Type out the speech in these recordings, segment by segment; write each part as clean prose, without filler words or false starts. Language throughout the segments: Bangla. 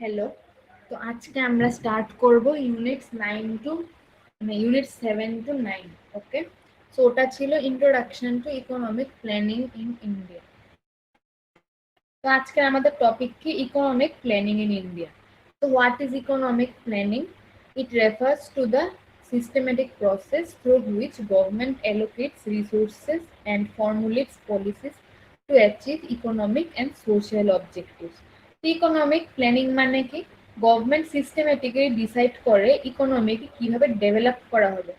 হ্যালো, তো আজকে আমরা স্টার্ট করব ইউনিট 7 টু 9। ওকে, সো ওটা ছিল introduction to economic planning in India. তো আজকে আমাদের টপিক কি ইকোনমিক প্ল্যানিং ইন ইন্ডিয়া। তো what is economic planning? It refers to the systematic process through which government allocates resources and formulates policies to achieve economic and social objectives. Economic planning মানে কি? গভর্নমেন্ট সিস্টেমেটিক্যালি ডিসাইড করে ইকোনমিকে কিভাবে ডেভেলপ করা হবে।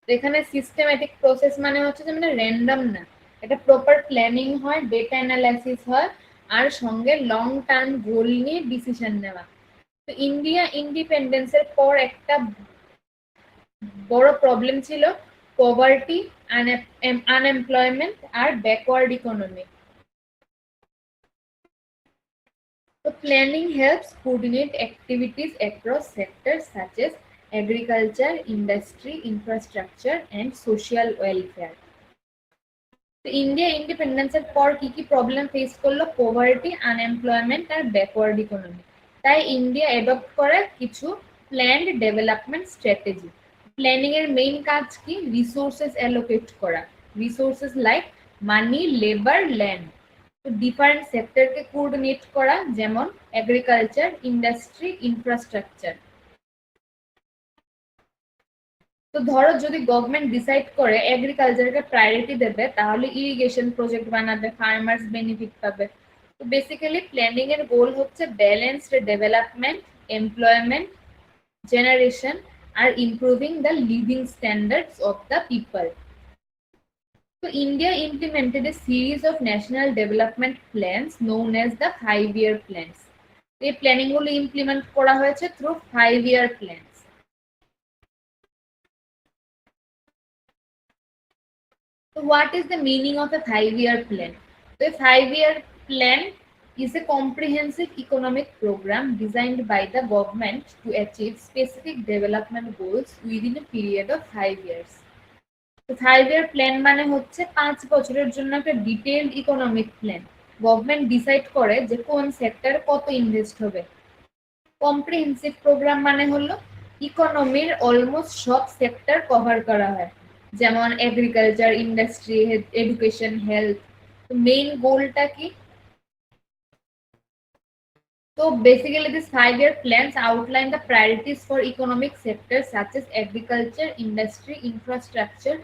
এখানে সিস্টেমেটিক প্রসেস মানে হচ্ছে যে মানে র্যান্ডম না, এটা প্রপার প্ল্যানিং হয়, ডেটা অ্যানালাইসিস হয়, আর সঙ্গে লং টার্ম গোল নিয়ে ডিসিশন নেওয়া। তো ইন্ডিয়া ইন্ডিপেন্ডেন্সের পর একটা বড় প্রবলেম ছিল পভার্টি, আনএমপ্লয়মেন্ট আর backward economy. So planning helps coordinate activities across sectors such as agriculture, industry, infrastructure, and social welfare. তো ইন্ডিয়া ইন্ডিপেন্ডেন্সের পর কি কি প্রবলেম ফেস করলো? পভার্টি, আনএমপ্লয়মেন্ট আর ব্যাকওয়ার্ড ইকোনমি। তাই ইন্ডিয়া অ্যাডপ্ট করে কিছু প্ল্যান্ড ডেভেলপমেন্ট স্ট্র্যাটেজি। প্ল্যানিং এর মেইন কাজ কি? রিসোর্সেস অ্যালোকেট করা। রিসোর্সেস লাইক মানি, লেবার, ল্যান্ড। তো ডিফারেন্ট সেক্টরকে কোঅর্ডিনেট করা, যেমন এগ্রিকালচার, ইন্ডাস্ট্রি, ইনফ্রাস্ট্রাকচার। তো ধরো যদি গভর্নমেন্ট ডিসাইড করে এগ্রিকালচারকে প্রায়োরিটি দেবে, তাহলে ইরিগেশন প্রজেক্ট বানাবে, ফার্মার্স বেনিফিট পাবে। তো বেসিক্যালি প্ল্যানিং এর গোল হচ্ছে ব্যালেন্সড ডেভেলপমেন্ট, এমপ্লয়মেন্ট জেনারেশন আর improving the living standards of the people. So India implemented a series of national development plans known as the 5-year plans. এই প্ল্যানিং গুলো ইমপ্লিমেন্ট করা হয়েছে through 5-year plans. So what is the meaning of a 5-year plan? So a 5-year plan is a comprehensive economic program designed by the government to achieve specific development goals within a period of 5 years. 5-year plan মানে হচ্ছে 5 বছরের জন্য একটা detailed economic plan. Government decide করে যে কোন সেক্টরে কত ইনভেস্ট হবে। কম্প্রিহেন্সিভ প্রোগ্রাম মানে হলো ইকোনমির অলমোস্ট সব সেক্টর কভার করা হয়, যেমন এগ্রিকালচার, ইন্ডাস্ট্রি, এডুকেশন, হেলথ। তো মেইন গোলটা কি? So basically these 5-year plans outline the priorities for economic sectors such as agriculture, industry, infrastructure,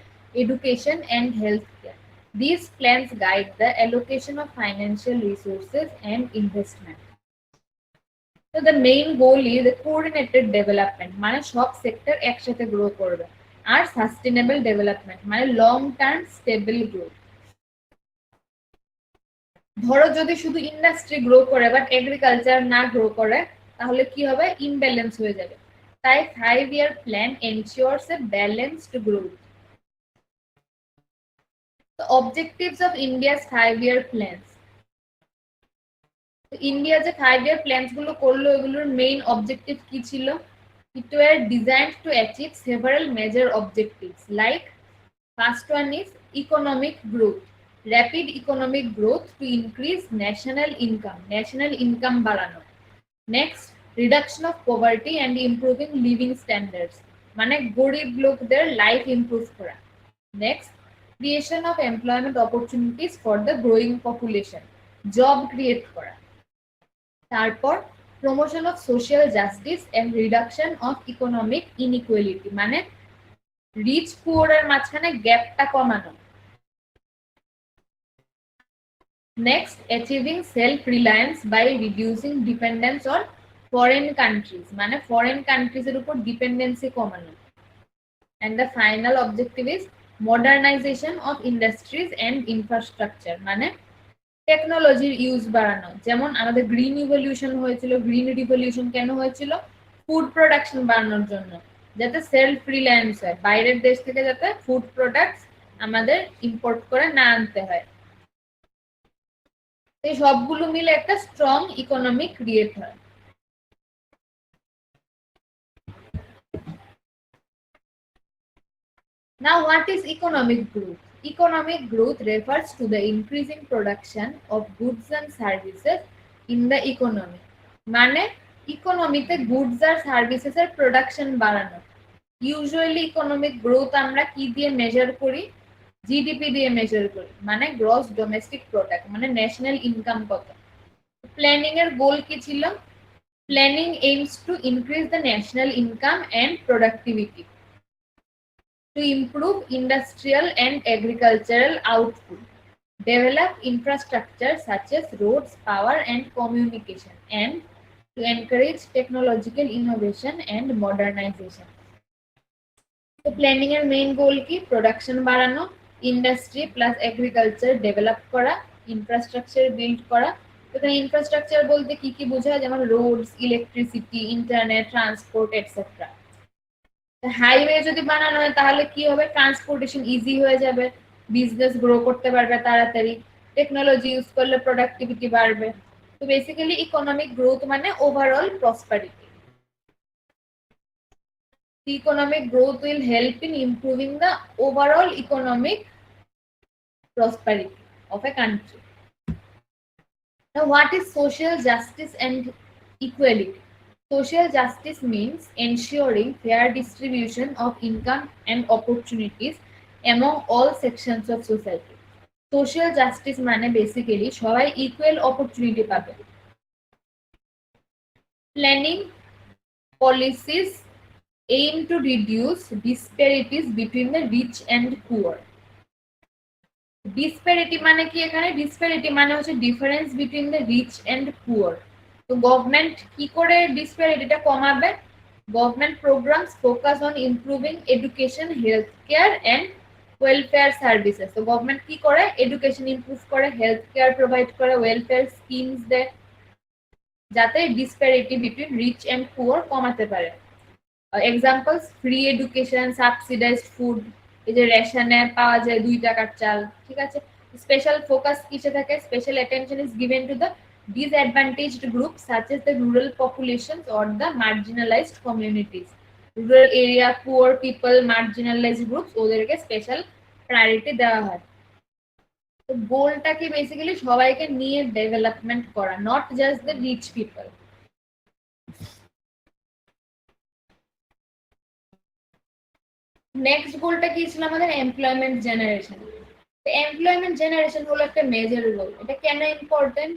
education and healthcare. These plans guide the allocation of financial resources and investment. So the main goal is the coordinated development, মানে সব সেক্টর একসাথে গ্রো করবে, আর সাস্টেনেবল ডেভেলপমেন্ট মানে লং টার্ম স্টেবল গ্রোথ। ধরো যদি শুধু ইন্ডাস্ট্রি গ্রো করে বাট এগ্রিকালচার না গ্রো করে, তাহলে কি হবে? ইমব্যালেন্স হয়ে যাবে। তাই 5-year plan ensures A balanced growth. The objectives of India's 5-year plans. India যে 5-year প্ল্যানস গুলো করলো, এগুলোর মেইন অবজেক্টিভ কি ছিল? It were designed to achieve several major objectives like first one is economic growth. Rapid economic growth to increase national income বাড়ানো। Next, reduction of poverty and improving living standards, মানে গরিব লোকদের লাইফ ইমপ্রুভ করা। Next, creation of employment opportunities for the growing population, job create করা। তারপর promotion of social justice and reduction of economic inequality, মানে রিচ পুয়ারের মাঝখানে গ্যাপটা কমানো। Next, achieving self reliance by reducing dependence on foreign countries, মানে ফরেন কান্ট্রিজের উপর ডিপেন্ডেন্সি কমানো। And the final objective is modernisation of industries and infrastructure, মানে টেকনোলজির ইউজ বাড়ানো। যেমন আমাদের গ্রিন রিভলিউশন হয়েছিল। গ্রিন রিভলিউশন কেন হয়েছিল? ফুড প্রোডাকশন বাড়ানোর জন্য, যাতে সেলফ রিলায়েন্স হয়, বাইরের দেশ থেকে যাতে ফুড প্রোডাক্টস আমাদের ইম্পোর্ট করে না আনতে হয়। এই সবগুলো মিলে একটা স্ট্রং ইকোনমি ক্রিয়েট হয়। Now what is economic growth? Economic growth refers to the increasing production of goods and services in the economy, মানে ইকোনমিতে গুডস আর সার্ভিসেস এর প্রোডাকশন বাড়ানো। ইউজুয়ালি ইকোনমিক গ্রোথ আমরা কি দিয়ে মেজার করি? জিডিপি দিয়ে মেজার করি, মানে গ্রস ডোমেস্টিক প্রোডাক্ট, মানে ন্যাশনাল ইনকাম কত। প্ল্যানিং এর গোল কি ছিল? Planning aims to increase the national income and productivity, to improve industrial and agricultural output, develop infrastructure such as roads, power, and communication, and to encourage technological innovation and modernization. তো প্ল্যানিং এর মেইন গোল কি? প্রোডাকশন বাড়ানো, ইন্ডাস্ট্রি প্লাস এগ্রিকালচার ডেভেলপ করা, ইনফ্রাস্ট্রাকচার বিল্ড করা। এখানে ইনফ্রাস্ট্রাকচার বলতে কি কি বোঝায়? যেমন roads, electricity, internet, transport etcetera. Highway যদি বানানো হয় তাহলে কি হবে? ট্রান্সপোর্টেশন ইজি হয়ে যাবে, বিজনেস গ্রো করতে পারবে তাড়াতাড়ি, টেকনোলজি ইউজ করলে প্রোডাক্টিভিটি বাড়বে। তো বেসিক্যালি ইকোনমিক গ্রোথ মানে overall prosperity. Economic growth will help in improving the overall economic prosperity of a country. Now, what is social justice and equality? Social justice means ensuring fair distribution of income and opportunities among all sections of society. Social justice মানে বেসিক্যালি সবাই ইকুয়াল অপরচুনিটি পাবে। Planning policies aim to reduce disparities between the rich and poor. Disparity মানে কি? এখানে ডিসপ্যারিটি মানে হচ্ছে difference between the rich and poor. তো গভর্নমেন্ট কি করে ডিসপ্যারিটিটা কমাবে? Government programmes focus on improving education, health care and welfare services. তো গভর্নমেন্ট কি করে? এডুকেশন ইমপ্রুভ করে, হেলথ কেয়ার প্রোভাইড করে, ওয়েলফেয়ার স্কিমস দেয়, যাতে disparity between rich and poor কমাতে পারে। Examples: free education, subsidised food, এই যে রেশনে পাওয়া যায় 2 টাকার চাল, ঠিক আছে। স্পেশাল ফোকাস কিসে থাকে? Special attention is given to the disadvantaged groups such as the rural populations or the marginalized communities. Rural area, poor people, marginalized groups, ওদেরকে স্পেশাল প্রায়োরিটি দেওয়া হয়। তো গোলটা কি? বেসিক্যালি সবাইকে নিয়ে ডেভেলপমেন্ট করা, not just the rich people. Next গোলটা কি ছিল আমাদের? Employment generation. এমপ্লয়মেন্ট জেনারেশন হলো একটা মেজর গোল। এটা কেন ইম্পর্টেন্ট?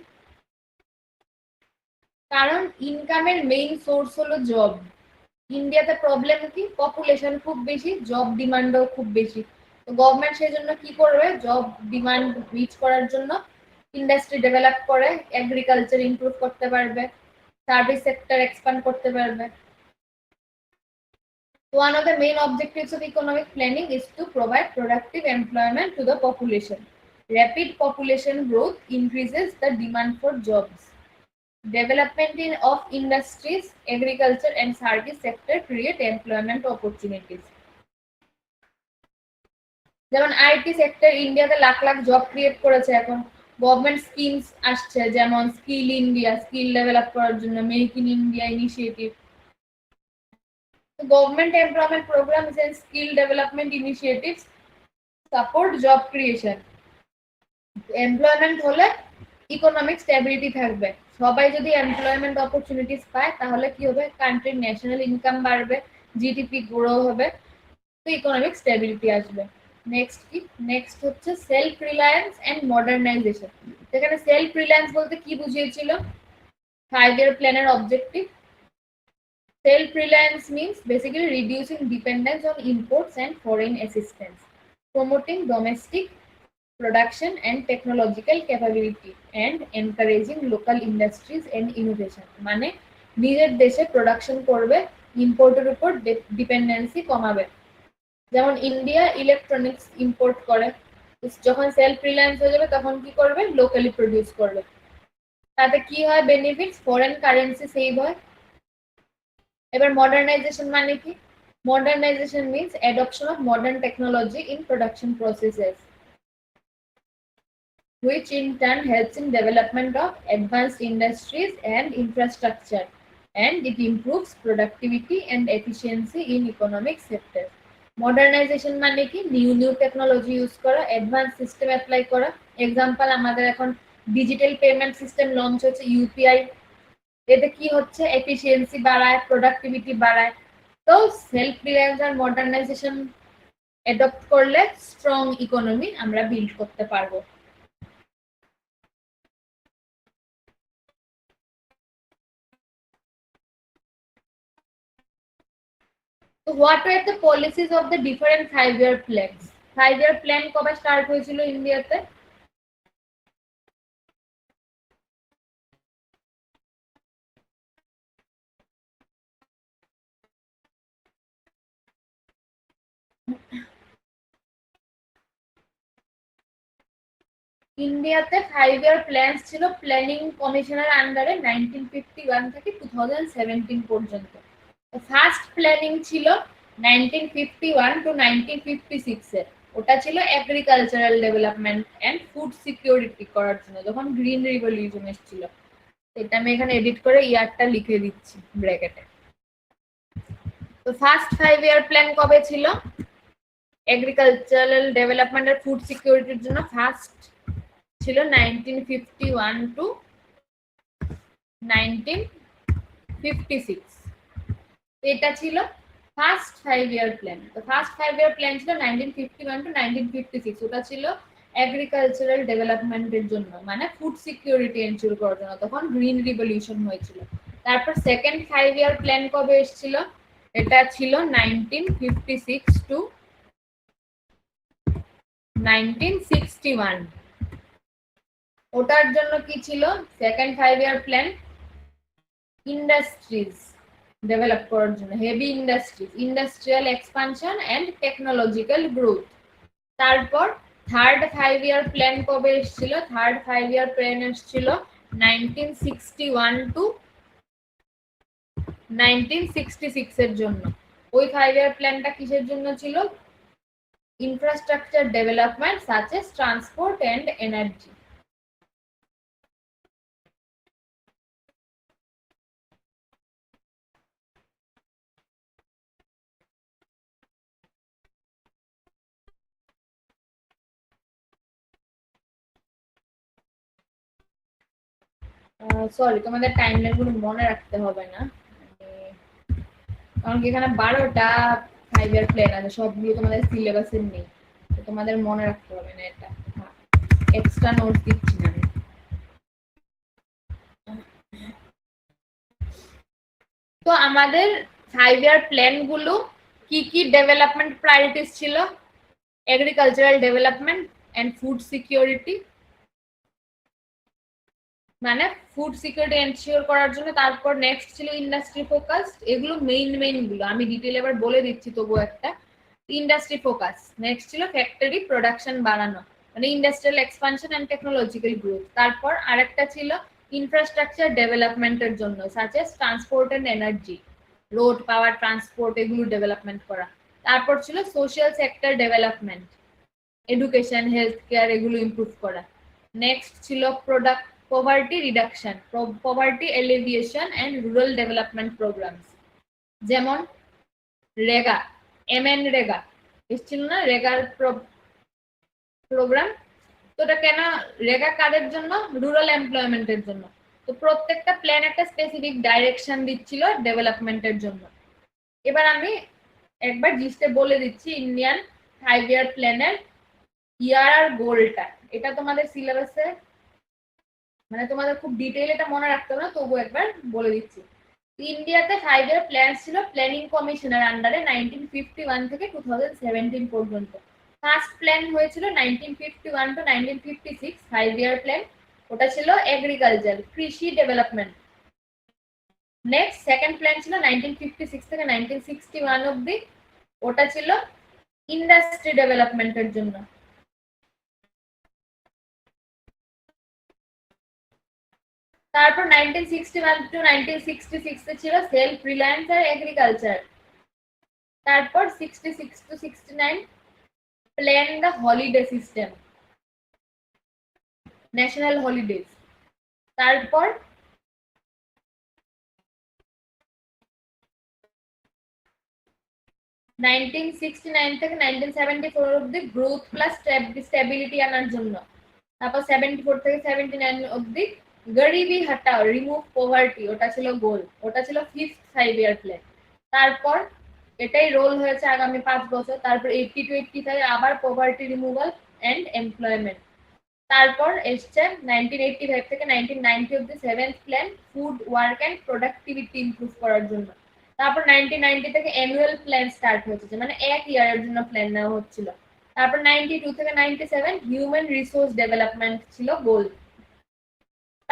কারণ ইনকামের মেইন সোর্স হলো জব। ইন্ডিয়াতে প্রবলেম কি? পপুলেশন খুব বেশি, জব ডিমান্ডও খুব বেশি। তো গভর্নমেন্ট সেই জন্য কি করবে? জব ডিমান্ড রিচ করার জন্য ইন্ডাস্ট্রি ডেভেলপ করে, এগ্রিকালচার ইমপ্রুভ করতে পারবে, সার্ভিস সেক্টর এক্সপ্যান্ড করতে পারবে। One of the main objectives of economic planning is to provide productive employment to the population. Rapid population growth increases the demand for jobs. Development of industries, agriculture and service sector create employment opportunities. যেমন আইটি সেক্টর ইন্ডিয়াতে লাখ লাখ জব ক্রিয়েট করেছে। এখন গভর্নমেন্ট স্কিমস আসছে, যেমন স্কিল ইন্ডিয়া, স্কিল ডেভেলপ করার জন্য make in India initiative. Government employment programs and skill development initiatives support job creation. Employment হলে ইকোনমিক স্টেবিলিটি থাকবে। সবাই যদি এমপ্লয়মেন্ট অপরচুনিটিস পায় তাহলে কি হবে? কান্ট্রির ন্যাশনাল ইনকাম বাড়বে, জিডিপি গ্রো হবে, তো ইকোনমিক স্টেবিলিটি আসবে। নেক্সট কি? নেক্সট হচ্ছে সেলফ রিলায়েন্স এন্ড মডার্নাইজেশন। এখানে সেলফ রিলায়েন্স বলতে কি বুঝিয়েছিল? 5-year প্ল্যানের objective. Self-reliance means basically reducing dependence on imports and foreign assistance, promoting domestic production and technological capability, and encouraging local industries and innovation. মানে নিজের দেশে প্রোডাকশন করবে, ইম্পোর্টের উপর ডিপেন্ডেন্সি কমাবে। যেমন ইন্ডিয়া ইলেকট্রনিক্স ইম্পোর্ট করে, যখন সেলফ রিলায়েন্স হয়ে যাবে তখন কি করবে? লোকালি প্রডিউস করবে। তাতে কি হয়? বেনিফিটস: ফরেন কারেন্সি সেভ হয়। এবার মডার্নাইজেশন মানে কি? Modernisation means adoption of modern technology in production processes, which in turn helps in development of advanced industries and infrastructure, and it improves productivity and efficiency in economic sectors. Modernisation মানে কি? নিউ টেকনোলজি ইউজ করা, অ্যাডভান্স সিস্টেম অ্যাপ্লাই করা। এক্সাম্পল, আমাদের এখন ডিজিটাল পেমেন্ট সিস্টেম লঞ্চ হচ্ছে, ইউপিআই। এতে কি হচ্ছে, এফিসিয়েন্সি বাড়ায়, প্রোডাক্টিভিটি বাড়ায়। তো সেলফ রিলায়েন্স আর মডার্নাইজেশন অ্যাডপ্ট করলে স্ট্রং ইকোনমি আমরা বিল্ড করতে পারবো। তো what were the policies of the different 5-year plans? 5-year plan কবে স্টার্ট হয়েছিল ইন্ডিয়াতে? ইন্ডিয়াতে 5-year প্ল্যান ছিল প্ল্যানিং কমিশনের আন্ডারে 1951 থেকে 2017 পর্যন্ত। ফার্স্ট প্ল্যানিং ছিল 1951 টু 1956 এর। ওটা ছিল agricultural development and food security করার জন্য, যখন গ্রিন রিভলিউশন এসেছিল। এটা আমি এখানে এডিট করে ইয়ারটা লিখে দিচ্ছি ব্র্যাকেটে। তো ফার্স্ট 5-year প্ল্যান কবে ছিল এগ্রিকালচারাল ডেভেলপমেন্ট আর ফুড সিকিউরিটির জন্য? ফার্স্ট ছিল 1951 টু 1956। এটা ছিল ফার্স্ট 5-year প্ল্যান। তো ফার্স্ট 5-year প্ল্যান ছিল 1951 টু 1956। ওটা ছিল এগ্রিকালচারাল ডেভেলপমেন্টের জন্য, মানে ফুড সিকিউরিটি এনশিওর করার জন্য। তখন গ্রিন রিভলিউশন হয়েছিল। তারপর সেকেন্ড 5-year প্ল্যান কবে এসেছিল? এটা ছিল 1956 টু 1961। ওটার জন্য কি ছিল second 5-year plan? Industries develop করার জন্য, heavy industries, industrial expansion and technological growth. তারপর থার্ড 5-year প্ল্যান কবে এসেছিল? থার্ড 5-year প্ল্যান এসেছিল 1961 টু 1966 এর জন্য। ওই 5-year প্ল্যানটা কিসের জন্য ছিল? Infrastructure development such as transport and energy. Sorry, তোমাদের টাইমলাইন গুলো মনে রাখতে হবে না, কারণ কি এখানে 12টা 5-year প্ল্যান আছে, সবগুলো তোমাদের সিলেবাসের নেই, তো তোমাদের মনে রাখতে হবে না এটা। এক্সট্রা নোট দিচ্ছি না আমি। তো আমাদের 5-year প্ল্যান গুলো কি কি ডেভেলপমেন্ট প্রায়োরিটিস ছিল? Agricultural development and food security, মানে ফুড সিকিউরিটি এনশিওর করার জন্য। তারপর নেক্সট ছিল ইন্ডাস্ট্রি ফোকাস। এগুলো মেইন গুলো, আমি ডিটেইল এবার বলে দিচ্ছি তবু একটা। Industry focus. নেক্সট ছিল ফ্যাক্টরি প্রোডাকশন বাড়ানো, মানে industrial expansion and technological growth. তারপর আরেকটা ছিল ইনফ্রাস্ট্রাকচার ডেভেলপমেন্টের জন্য, such as transport and energy, road, power, transport, এগুলো ডেভেলপমেন্ট করা। তারপর ছিল social sector development, education, health care, এগুলো ইমপ্রুভ করা। নেক্সট ছিল product poverty reduction, poverty alleviation and rural development programmes, যেমন রেগা, রেগা এসেছিল না, রেগার প্রোগ্রাম। তো এটা কেন রেগা? কাদের জন্য? রুরাল এমপ্লয়মেন্টের জন্য। তো প্রত্যেকটা প্ল্যান একটা স্পেসিফিক ডাইরেকশন দিচ্ছিল ডেভেলপমেন্টের জন্য। এবার আমি একবার জিস্টে বলে দিচ্ছি ইন্ডিয়ান 5-year প্ল্যানের ইয়ার আর গোলটা। এটা তোমাদের সিলেবাসে, মানে তোমাদের খুব ডিটেইল এটা মনে রাখতে হবে না, তবু একবার বলে দিচ্ছি। ইন্ডিয়াতে 5-year প্ল্যান ছিল প্ল্যানিং কমিশনের আন্ডারে 1951 থেকে 2017 পর্যন্ত। ফার্স্ট প্ল্যান হয়েছিল 1951 টু 1956, 5-year প্ল্যান। ওটা ছিল এগ্রিকালচার, কৃষি ডেভেলপমেন্ট। নেক্সট সেকেন্ড প্ল্যান ছিল 1956 থেকে 1961 অবধি। ওটা ছিল ইন্ডাস্ট্রি ডেভেলপমেন্টের জন্য। তারপর 1961 টু 1966 এ ছিল সেলফ রিলায়েন্স আর এগ্রিকালচার। তারপর 66 to 69 plan the holiday system, national holidays. তারপর 1969 থেকে 1974 অবধি গ্রোথ প্লাস স্টেবিলিটি আনার জন্য। তারপর 74 থেকে 79 অবধি গরিবি হটাও, রিমুভ পভার্টি, ওটা ছিল গোল, ওটা ছিল 5th 5-year প্ল্যান। তারপর এটাই রোল হয়েছে আগামী 5 বছর। তারপর 80 to 85 আবার পভার্টি রিমুভাল এন্ড এমপ্লয়মেন্ট। তারপর এসছে 1985 থেকে 1990 অব্দি 7th plan, food work and productivity improve করার জন্য। তারপর 1990 থেকে অ্যানুয়াল প্ল্যান স্টার্ট হয়েছে, মানে এক ইয়ারের জন্য প্ল্যান নেওয়া হচ্ছিল। তারপর 92 থেকে 97 হিউম্যান রিসোর্স ডেভেলপমেন্ট ছিল গোল।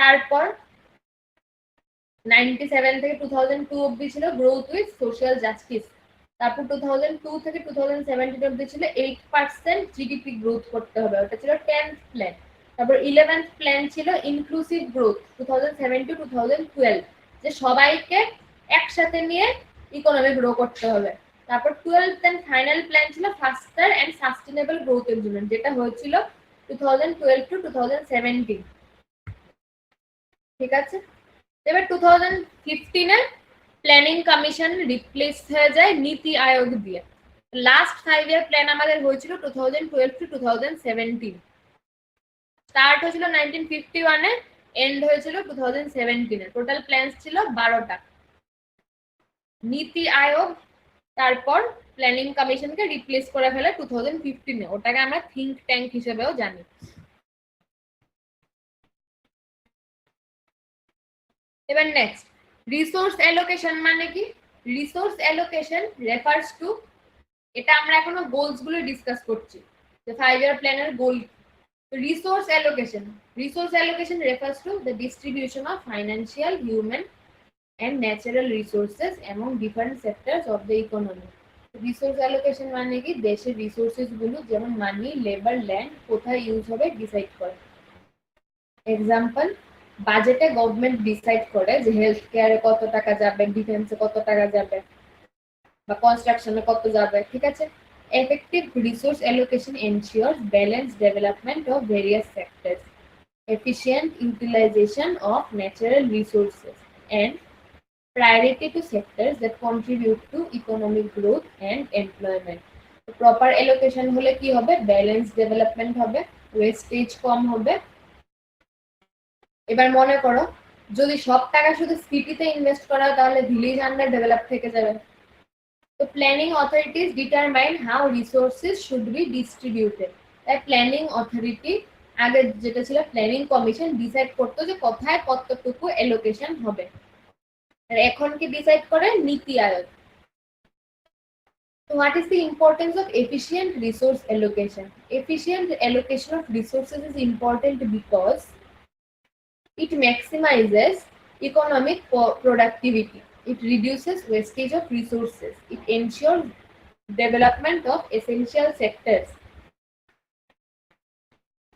তারপর 97 থেকে 2002 অব্দি ছিল গ্রোথ উইথ সোশ্যাল জাস্টিস। তারপর 2002 থেকে 2017 অব্দি ছিল 8% জিডিপি গ্রোথ করতে হবে, ওটা ছিল 10th প্ল্যান। তারপর 11th প্ল্যান ছিল ইনক্লুসিভ গ্রোথ 2007 to 2012, যে সবাইকে একসাথে নিয়ে ইকোনমি গ্রো করতে হবে। তারপর 12th এন্ড ফাইনাল প্ল্যান ছিল ফাস্টার এন্ড সাস্টেনেবল গ্রোথের জন্য, যেটা হয়েছিল 2012 to 2017। ঠিক আছে, এবার 2015 প্ল্যানিং কমিশন রিপ্লেস হয়ে যায় নীতি আয়োগ দিয়ে। লাস্ট 5-year প্ল্যান আমাদের হয়েছিল 2012 to 2017। স্টার্ট হয়েছিল 1951 এ, এন্ড হয়েছিল 2017 এ। টোটাল প্ল্যানস ছিল 12টা। নীতি আয়োগ তারপর প্ল্যানিং কমিশনকে রিপ্লেস করে ফেলে 2015 এ, ওটাকে আমরা থিঙ্ক ট্যাঙ্ক হিসেবেও জানি। এবার নেক্সট, রিসোর্স অ্যালোকেশন মানে কি? রিসোর্স অ্যালোকেশন রেফার্স টু, এটা আমরা এখনো গোলস গুলো ডিসকাস করছি, যে 5-year প্ল্যানের goal. Resource allocation, resource allocation refers to the distribution of financial, human and natural resources among different sectors of the economy. Resource allocation মানে কি? দেশের রিসোর্সেস গুলো যেমন মানি, লেবার, ল্যান্ড কোথায় ইউজ হবে ডিসাইড করে। এক্সাম্পল, বাজেটে গভর্নমেন্ট ডিসাইড করে যে হেলথ কেয়ারে কত টাকা যাবে, ডিফেন্সে কত টাকা যাবে, বা কনস্ট্রাকশনে কত যাবে। ঠিক আছে, effective resource allocation ensures balanced development of various sectors, efficient utilization of natural resources, and priority to sectors that contribute to economic growth and employment. Proper allocation হলে কি হবে? ব্যালেন্সড ডেভেলপমেন্ট হবে, ওয়েস্টেজ কম হবে। এবার মনে করো যদি সব টাকা শুধু সিটিতে ইনভেস্ট করা হয় তাহলে ভিলেজ আন্ডার ডেভেলপ থেকে যাবে। তো planning authorities determine how resources should be distributed. তাই প্ল্যানিং অথরিটি, আগে যেটা ছিল প্ল্যানিং কমিশন, ডিসাইড করতো যে কোথায় কতটুকু অ্যালোকেশন হবে, আর এখন কি ডিসাইড করে? নীতি আয়োগ। So what is the importance of efficient resource allocation? Efficient allocation of resources is important because it maximizes economic productivity. It reduces wastage of resources. It ensures development of essential sectors.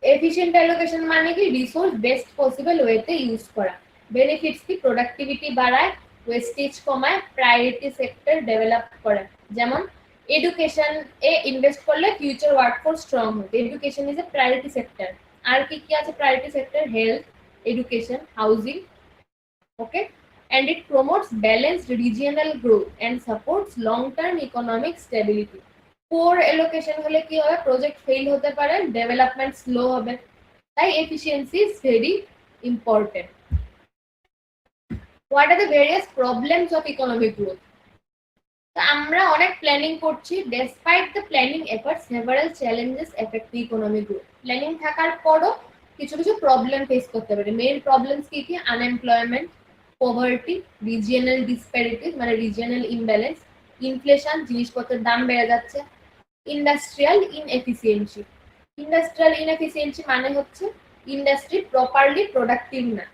Efficient allocation মানে কি? রিসোর্স বেস্ট পসিবল ওয়েতে ইউজ করা। বেনিফিটস কি? প্রোডাক্টিভিটি বাড়ায়, ওয়েস্টেজ কমায়, প্রায়োরিটি সেক্টর ডেভেলপ করে। যেমন এডুকেশন এ ইনভেস্ট করলে ফিউচার ওয়ার্কফোর্স স্ট্রং হবে, education is a priority sector. আর কি কি আছে priority sector? Health, education, housing, okay, and it promotes balanced regional growth and supports long-term economic stability. Poor allocation হলে কি হবে? প্রজেক্ট ফেল হতে পারে, ডেভেলপমেন্ট স্লো হবে। তাই efficiency is very important. What are the various problems of economic growth? তো আমরা অনেক প্ল্যানিং করছি, despite the planning efforts several challenges affect the economic growth. Planning থাকার পরও কিছু কিছু প্রবলেম ফেস করতে পারে। মেইন প্রবলেমস কি কি? আনএমপ্লয়মেন্ট, পভার্টি, রিজিয়নাল ডিসপ্যারিটিস মানে রিজিয়নাল ইমব্যালেন্স, ইনফ্লেশন, জিনিসপত্রের দাম বেড়ে যাচ্ছে, ইন্ডাস্ট্রিয়াল ইনএফিসিয়েন্সি। ইন্ডাস্ট্রিয়াল ইনএফিসিয়েন্সি মানে হচ্ছে ইন্ডাস্ট্রি প্রপারলি প্রোডাক্টিভ না।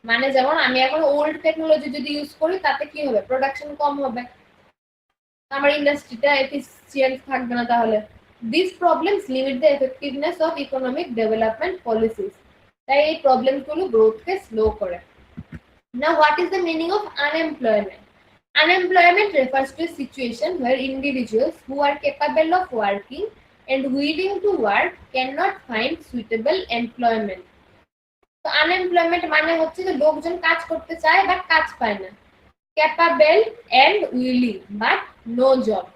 মানে যেমন আমি এখন ওল্ড টেকনোলজি যদি ইউজ করি তাতে কি হবে? প্রোডাকশন কম হবে, আমার ইন্ডাস্ট্রিটা এফিসিয়েন্ট থাকবে না। তাহলে this problems limit the effectiveness of economic development policies. তাই এই প্রবলেমগুলো গ্রোথকে স্লো করে। Now what is the meaning of unemployment? Unemployment refers to a situation where individuals who are capable of working and willing to work cannot find suitable employment. তো আনএমপ্লয়মেন্ট মানে হচ্ছে যে লোকজন কাজ করতে চায় বাট কাজ পায় না। Capable and willing but no job.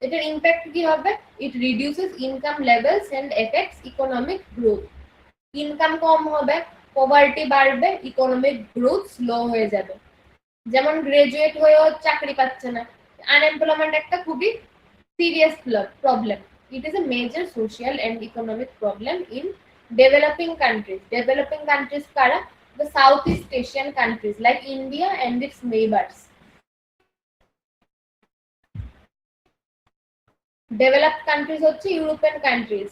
এটার ইম্প্যাক্ট কি হবে? It reduces income levels and effects economic growth. Income কম হবে, পভার্টি বাড়বে, ইকোনমিক গ্রোথ স্লো হয়ে যাবে। যেমন গ্রাজুয়েট হয়েও চাকরি পাচ্ছে না, আনএমপ্লয়মেন্ট একটা খুবই serious problem. It is a major social and economic problem in developing countries. Developing countries কারা? The south east Asian countries like India and its neighbours. Developed countries হচ্ছে ইউরোপিয়ান কান্ট্রিজ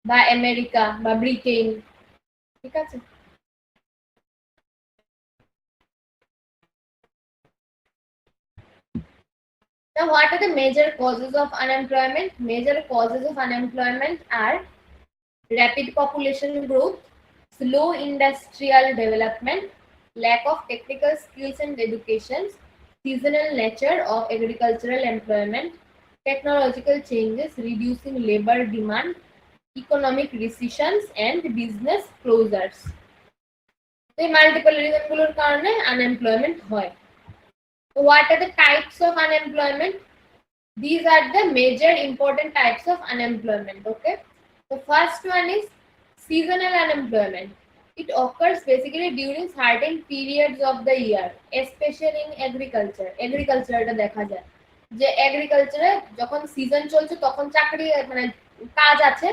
বা আমেরিকা বা ব্রিটেন, ঠিক আছে? Now, what are the major causes of unemployment? Major causes of unemployment are rapid population growth, slow industrial development, lack of technical skills and education, seasonal nature of agricultural employment, technological changes reducing labor demand, economic recessions, and business closures. এই মাল্টিপল রিজনগুলোর কারণে আনএমপ্লয়মেন্ট হয়। So what are the types of unemployment? These are the major important types of unemployment. Okay, the first one is seasonal unemployment. It occurs basically during certain periods of the year, especially in agriculture. Agriculture এটা দেখা যায় যে এগ্রিকালচারে যখন সিজন চলছে তখন চাকরি মানে কাজ আছে,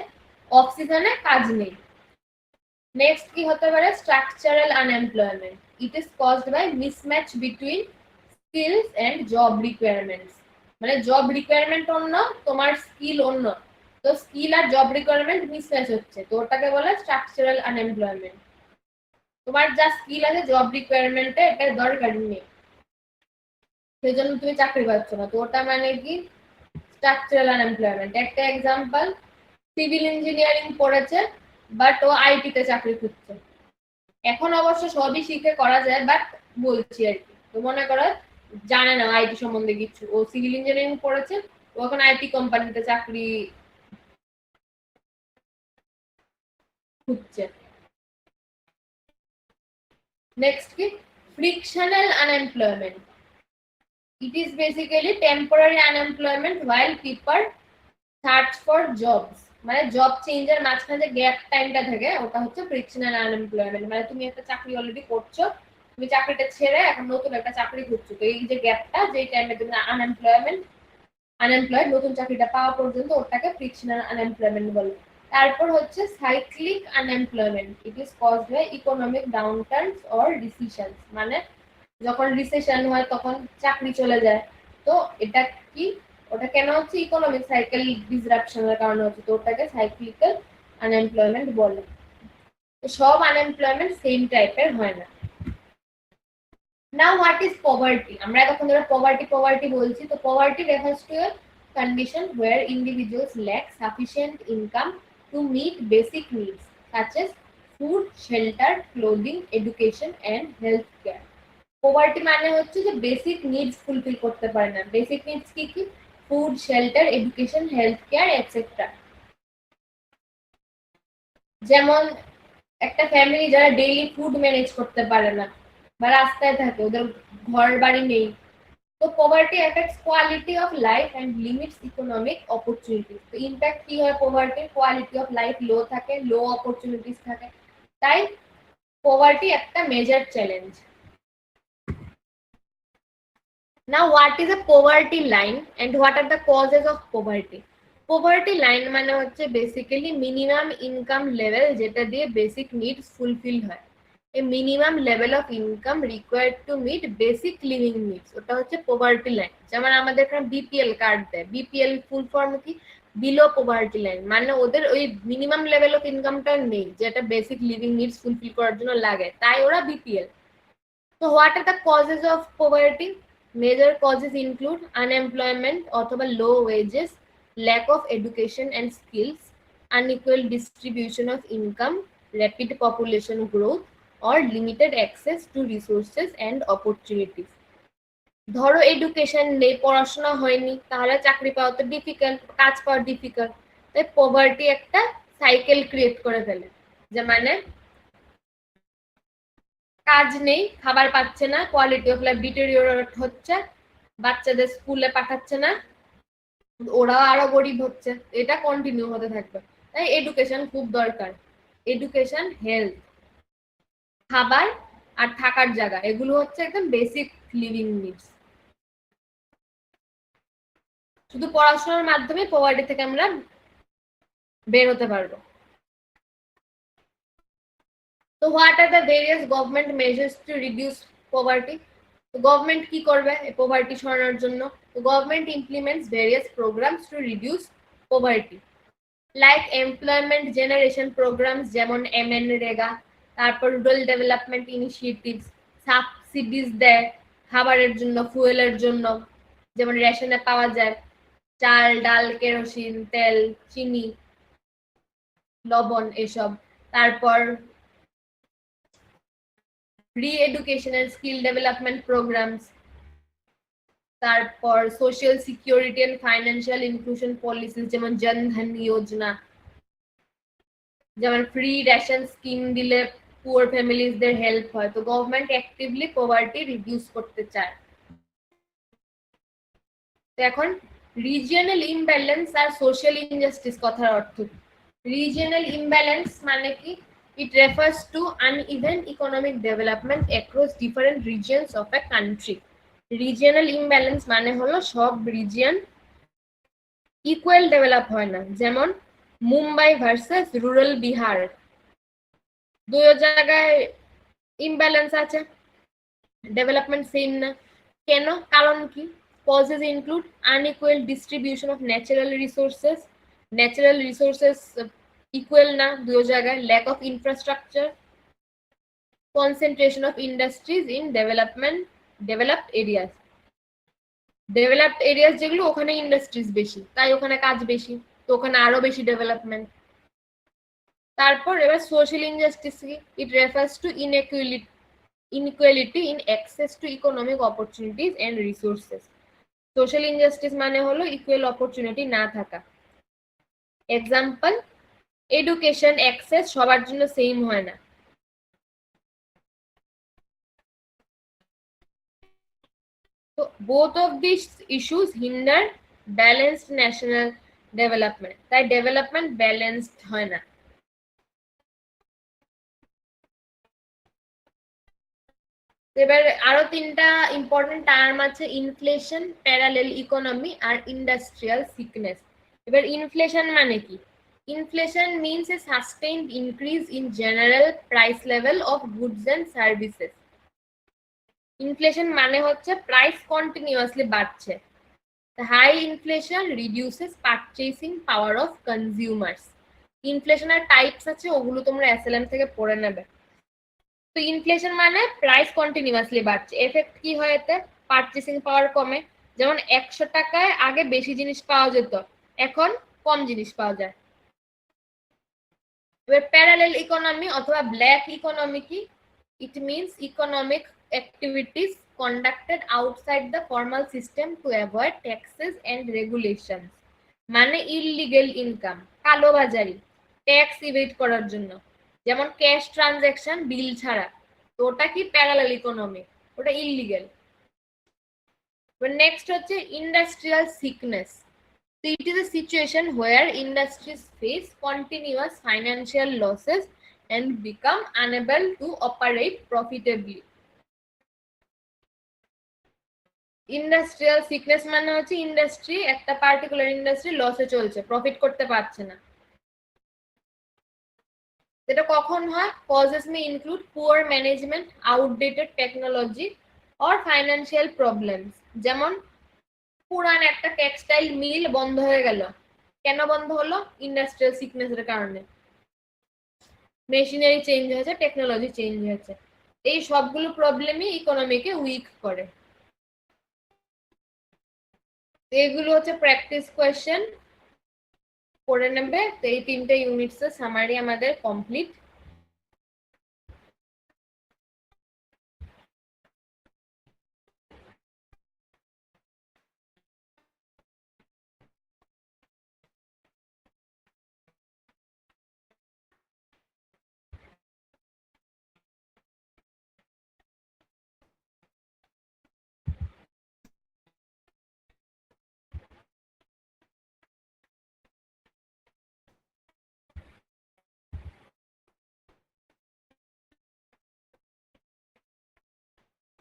অফ সিজনে কাজ নেই। নেক্সট কি হতে পারে? Structural unemployment. It is caused by mismatch between skills and job requirements. মানে জব রিকোয়ারমেন্ট অন্য, তোমার স্কিল অন্য, তো স্কিল আর জব রিকোয়ারমেন্ট মিসম্যাচ হচ্ছে, তো ওটাকে বলে স্ট্রাকচারাল আনএমপ্লয়মেন্ট। তোমার যা স্কিল আছে জব রিকোয়ারমেন্টে এটা দরকার নেই, সেই জন্য তুমি চাকরি পাচ্ছ না, তো ওটা মানে কি? Structural unemployment. একটা এক্সাম্পল, সিভিল ইঞ্জিনিয়ারিং পড়েছে বাট ও আইটিতে চাকরি খুঁজছে। এখন অবশ্য সবই শিখে করা যায়, বাট বলছি আর কি, তো মনে করো জানে না আইটি সম্বন্ধে কিছু, ও সিভিল ইঞ্জিনিয়ারিং পড়েছে, ও এখন আইটি কোম্পানিতে চাকরি খুঁজছে। নেক্সট কি? Frictional unemployment. It is basically temporary unemployment while people search for jobs। মানে জব চেঞ্জের মাঝখানে যে গ্যাপ টাইমটা থাকে ওটা হচ্ছে ফ্রিকশনাল আনএমপ্লয়মেন্ট। মানে তুমি একটা চাকরি অলরেডি করছো, তুমি চাকরিটা ছেড়ে এখন নতুন একটা চাকরি খুঁজছো, তো এই যে গ্যাপটা, যে টাইমে তুমি আনএমপ্লয়েড নতুন চাকরিটা পাওয়া পর্যন্ত, ওটাকে ফ্রিকশনাল আনএমপ্লয়মেন্ট বলে। তারপর হচ্ছে cyclic unemployment. It is caused by economic downturns or recessions. মানে যখন রিসেশন হয় তখন চাকরি চলে যায়, তো এটা কি? ওটা কেন হচ্ছে? ইকোনমিক সাইকেল ডিসরাপশনের কারণে হচ্ছে, তো ওটাকে সাইক্লিক্যাল আনএমপ্লয়মেন্ট বলে। তো সব আনএমপ্লয়মেন্ট সেম টাইপের হয় না। Now what is poverty? আমরা এতক্ষণ ধরে poverty বলছি, তো poverty refers to a condition where individuals lack sufficient income to meet basic needs such as food, shelter, clothing, education and health care. Poverty মানে হচ্ছে যে বেসিক নিডস ফুলফিল করতে পারে না। বেসিক নিডস কি কি? Food, shelter, education, health care etcetera. যেমন একটা ফ্যামিলি যারা ডেইলি ফুড ম্যানেজ করতে পারে না বা রাস্তায় থাকে, ওদের ঘর বাড়ি নেই, তো poverty affects quality of life and limits economic opportunities. তো ইম্প্যাক্ট কি হয় পভার্টির? কোয়ালিটি অফ লাইফ লো থাকে, লো অপরচুনিটিস থাকে, তাই পভার্টি একটা major challenge. Now what is a poverty line and what are the causes of poverty? Poverty line মানে হচ্ছে বেসিক্যালি মিনিমাম ইনকাম লেভেল যেটা দিয়ে বেসিক নিডস ফুলফিল হয়। এই minimum level of income required to meet basic living needs, ওটা হচ্ছে পভার্টি লাইন। যেমন আমাদের এখানে বিপিএল কার্ড দেয়, বিপিএল ফুল ফর্ম কি? Below poverty line. মানে ওদের ওই মিনিমাম লেভেল অফ ইনকামটা নেই যেটা বেসিক লিভিং নিডস ফুলফিল করার জন্য লাগে, তাই ওরা BPL. So what are the causes of poverty? Major causes include unemployment অথবা low wages, lack of education and skills, unequal distribution of income, rapid population growth, or limited access to resources and opportunities. ধরো এডুকেশন নেই, পড়াশোনা হয়নি, তাহলে চাকরি পাওয়া তো ডিফিকাল্ট, কাজ পাওয়া ডিফিকাল্ট, তাই পভার্টি একটা সাইকেল ক্রিয়েট করে ফেলে, যে মানে কাজ নেই, খাবার পাচ্ছে না, কোয়ালিটি অফ লাইফ ডিটেরিওরেট হচ্ছে, বাচ্চাদের স্কুলে পাঠাচ্ছে না, ওরাও আরো গরিব হচ্ছে, এটা কন্টিনিউ হতে থাকবে। তাই এডুকেশন খুব দরকার, এডুকেশন, হেলথ। খাবার আর থাকার জায়গা, এগুলো হচ্ছে একদম বেসিক লিভিং নিডস। শুধু পড়াশোনার মাধ্যমে পভার্টি থেকে আমরা বের হতে পারবো। তো what are the various government measures to reduce poverty? তো গভর্নমেন্ট কি করবে এই পভার্টি সরানোর জন্য? তো government implements various programs to reduce poverty, like employment generation programs যেমন MNREGA, তারপর রুরাল ডেভেলপমেন্ট ইনিশিয়েটিভস, সাবসিডিজ দেয় খাবারের জন্য, ফুয়েলের জন্য, যেমন রেশনে পাওয়া যায় চাল, ডাল, কেরোসিন, তেল, চিনি, লবণ এসব। তারপর রি-এডুকেশনাল স্কিল ডেভেলপমেন্ট প্রোগ্রামস, তারপর social security and financial inclusion policy যেমন জনধন যোজনা, যেমন ফ্রি রেশন স্কিম দিলে পুয়ার ফ্যামিলিজদের হেল্প হয়। তো গভর্নমেন্ট অ্যাক্টিভলি পভার্টি রিডিউস করতে চায়। তো এখন রিজিয়নাল ইমব্যালেন্স আর সোশ্যাল ইনজাস্টিস কথার অর্থ কি? রিজিয়নাল ইমব্যালেন্স মানে কি? ইট refers two uneven economic development across different regions of a country. Regional imbalance মানে হলো সব রিজিয়ন ইকুয়াল ডেভেলপ হয় না, যেমন মুম্বাই ভার্সেস রুরাল বিহার, দুই জায়গায় ইমব্যালেন্স আছে, ডেভেলপমেন্ট সেম না। কেন? কারণ কি? Causes include unequal distribution of natural resources equal না দুই জায়গায়, lack of infrastructure, concentration of industries in developed areas. Developed areas যেগুলো ওখানে ইন্ডাস্ট্রিজ বেশি, তাই ওখানে কাজ বেশি, তো ওখানে আরো বেশি ডেভেলপমেন্ট। তারপর এবার সোশ্যাল ইনজাস্টিস কি? ইট refers two inequality in access to economic opportunities and resources. Social injustice মানে হলো ইকুয়াল অপরচুনিটি না থাকা। এক্সাম্পল, এডুকেশন অ্যাক্সেস সবার জন্য সেম হয় না। তো both of this issues hinder balanced national development, তাই ডেভেলপমেন্ট ব্যালেন্সড হয় না। এবার আরো তিনটা ইম্পর্টেন্ট টার্ম আছে, ইনফ্লেশন, প্যারালেল ইকোনমি আর ইন্ডাস্ট্রিয়াল সিকনেস। এবার ইনফ্লেশন মানে কি? Inflation means a sustained increase in general price level of goods and services. Inflation মানে হচ্ছে প্রাইস কন্টিনিউয়াসলি বাড়ছে। High inflation reduces purchasing power of consumers. ইনফ্লেশনের টাইপস আছে, ওগুলো তোমরা এসএলএম থেকে পড়ে নেবে। তো ইনফ্লেশন মানে প্রাইস কন্টিনিউয়াসলি বাড়ছে, এফেক্ট কি হয় এতে? পারচেসিং পাওয়ার কমে, যেমন 100 টাকায় আগে বেশি জিনিস পাওয়া যেত, এখন কম জিনিস পাওয়া যায়। এবার প্যারালেল ইকোনমি অথবা ব্ল্যাক ইকোনমি কি? It means economic activities conducted outside the formal system to avoid taxes and regulations. মানে ইললিগেল ইনকাম, কালোবাজারি, ট্যাক্স ইভেড করার জন্য, যেমন ক্যাশ ট্রানজ্যাকশন বিল ছাড়া, তো ওটা কি? প্যারালাল ইকোনমি, ওটা ইললিগেল। নেক্সট হচ্ছে industrial sickness. It is a situation where industries face continuous financial losses and become unable to operate profitably. Industrial sickness মানে হচ্ছে ইন্ডাস্ট্রি, একটা পার্টিকুলার ইন্ডাস্ট্রি লসে চলছে, প্রফিট করতে পারছে না। যেটা কখন হয়? Causes May include poor management, outdated technology or financial problems. যেমন পুরান একটা টেক্সটাইল মিল বন্ধ হয়ে গেল, কেন বন্ধ হলো? ইন্ডাস্ট্রিয়াল সিকনেসের কারণে। মেশিনারি চেঞ্জ হয়েছে, টেকনোলজি চেঞ্জ হয়েছে, এই সবগুলো প্রবলেমই ইকোনমিকে উইক করে। এগুলো হচ্ছে প্র্যাকটিস কোয়েশ্চেন, করে নেবে। তো এই তিনটে ইউনিটস এর সামারি আমাদের complete.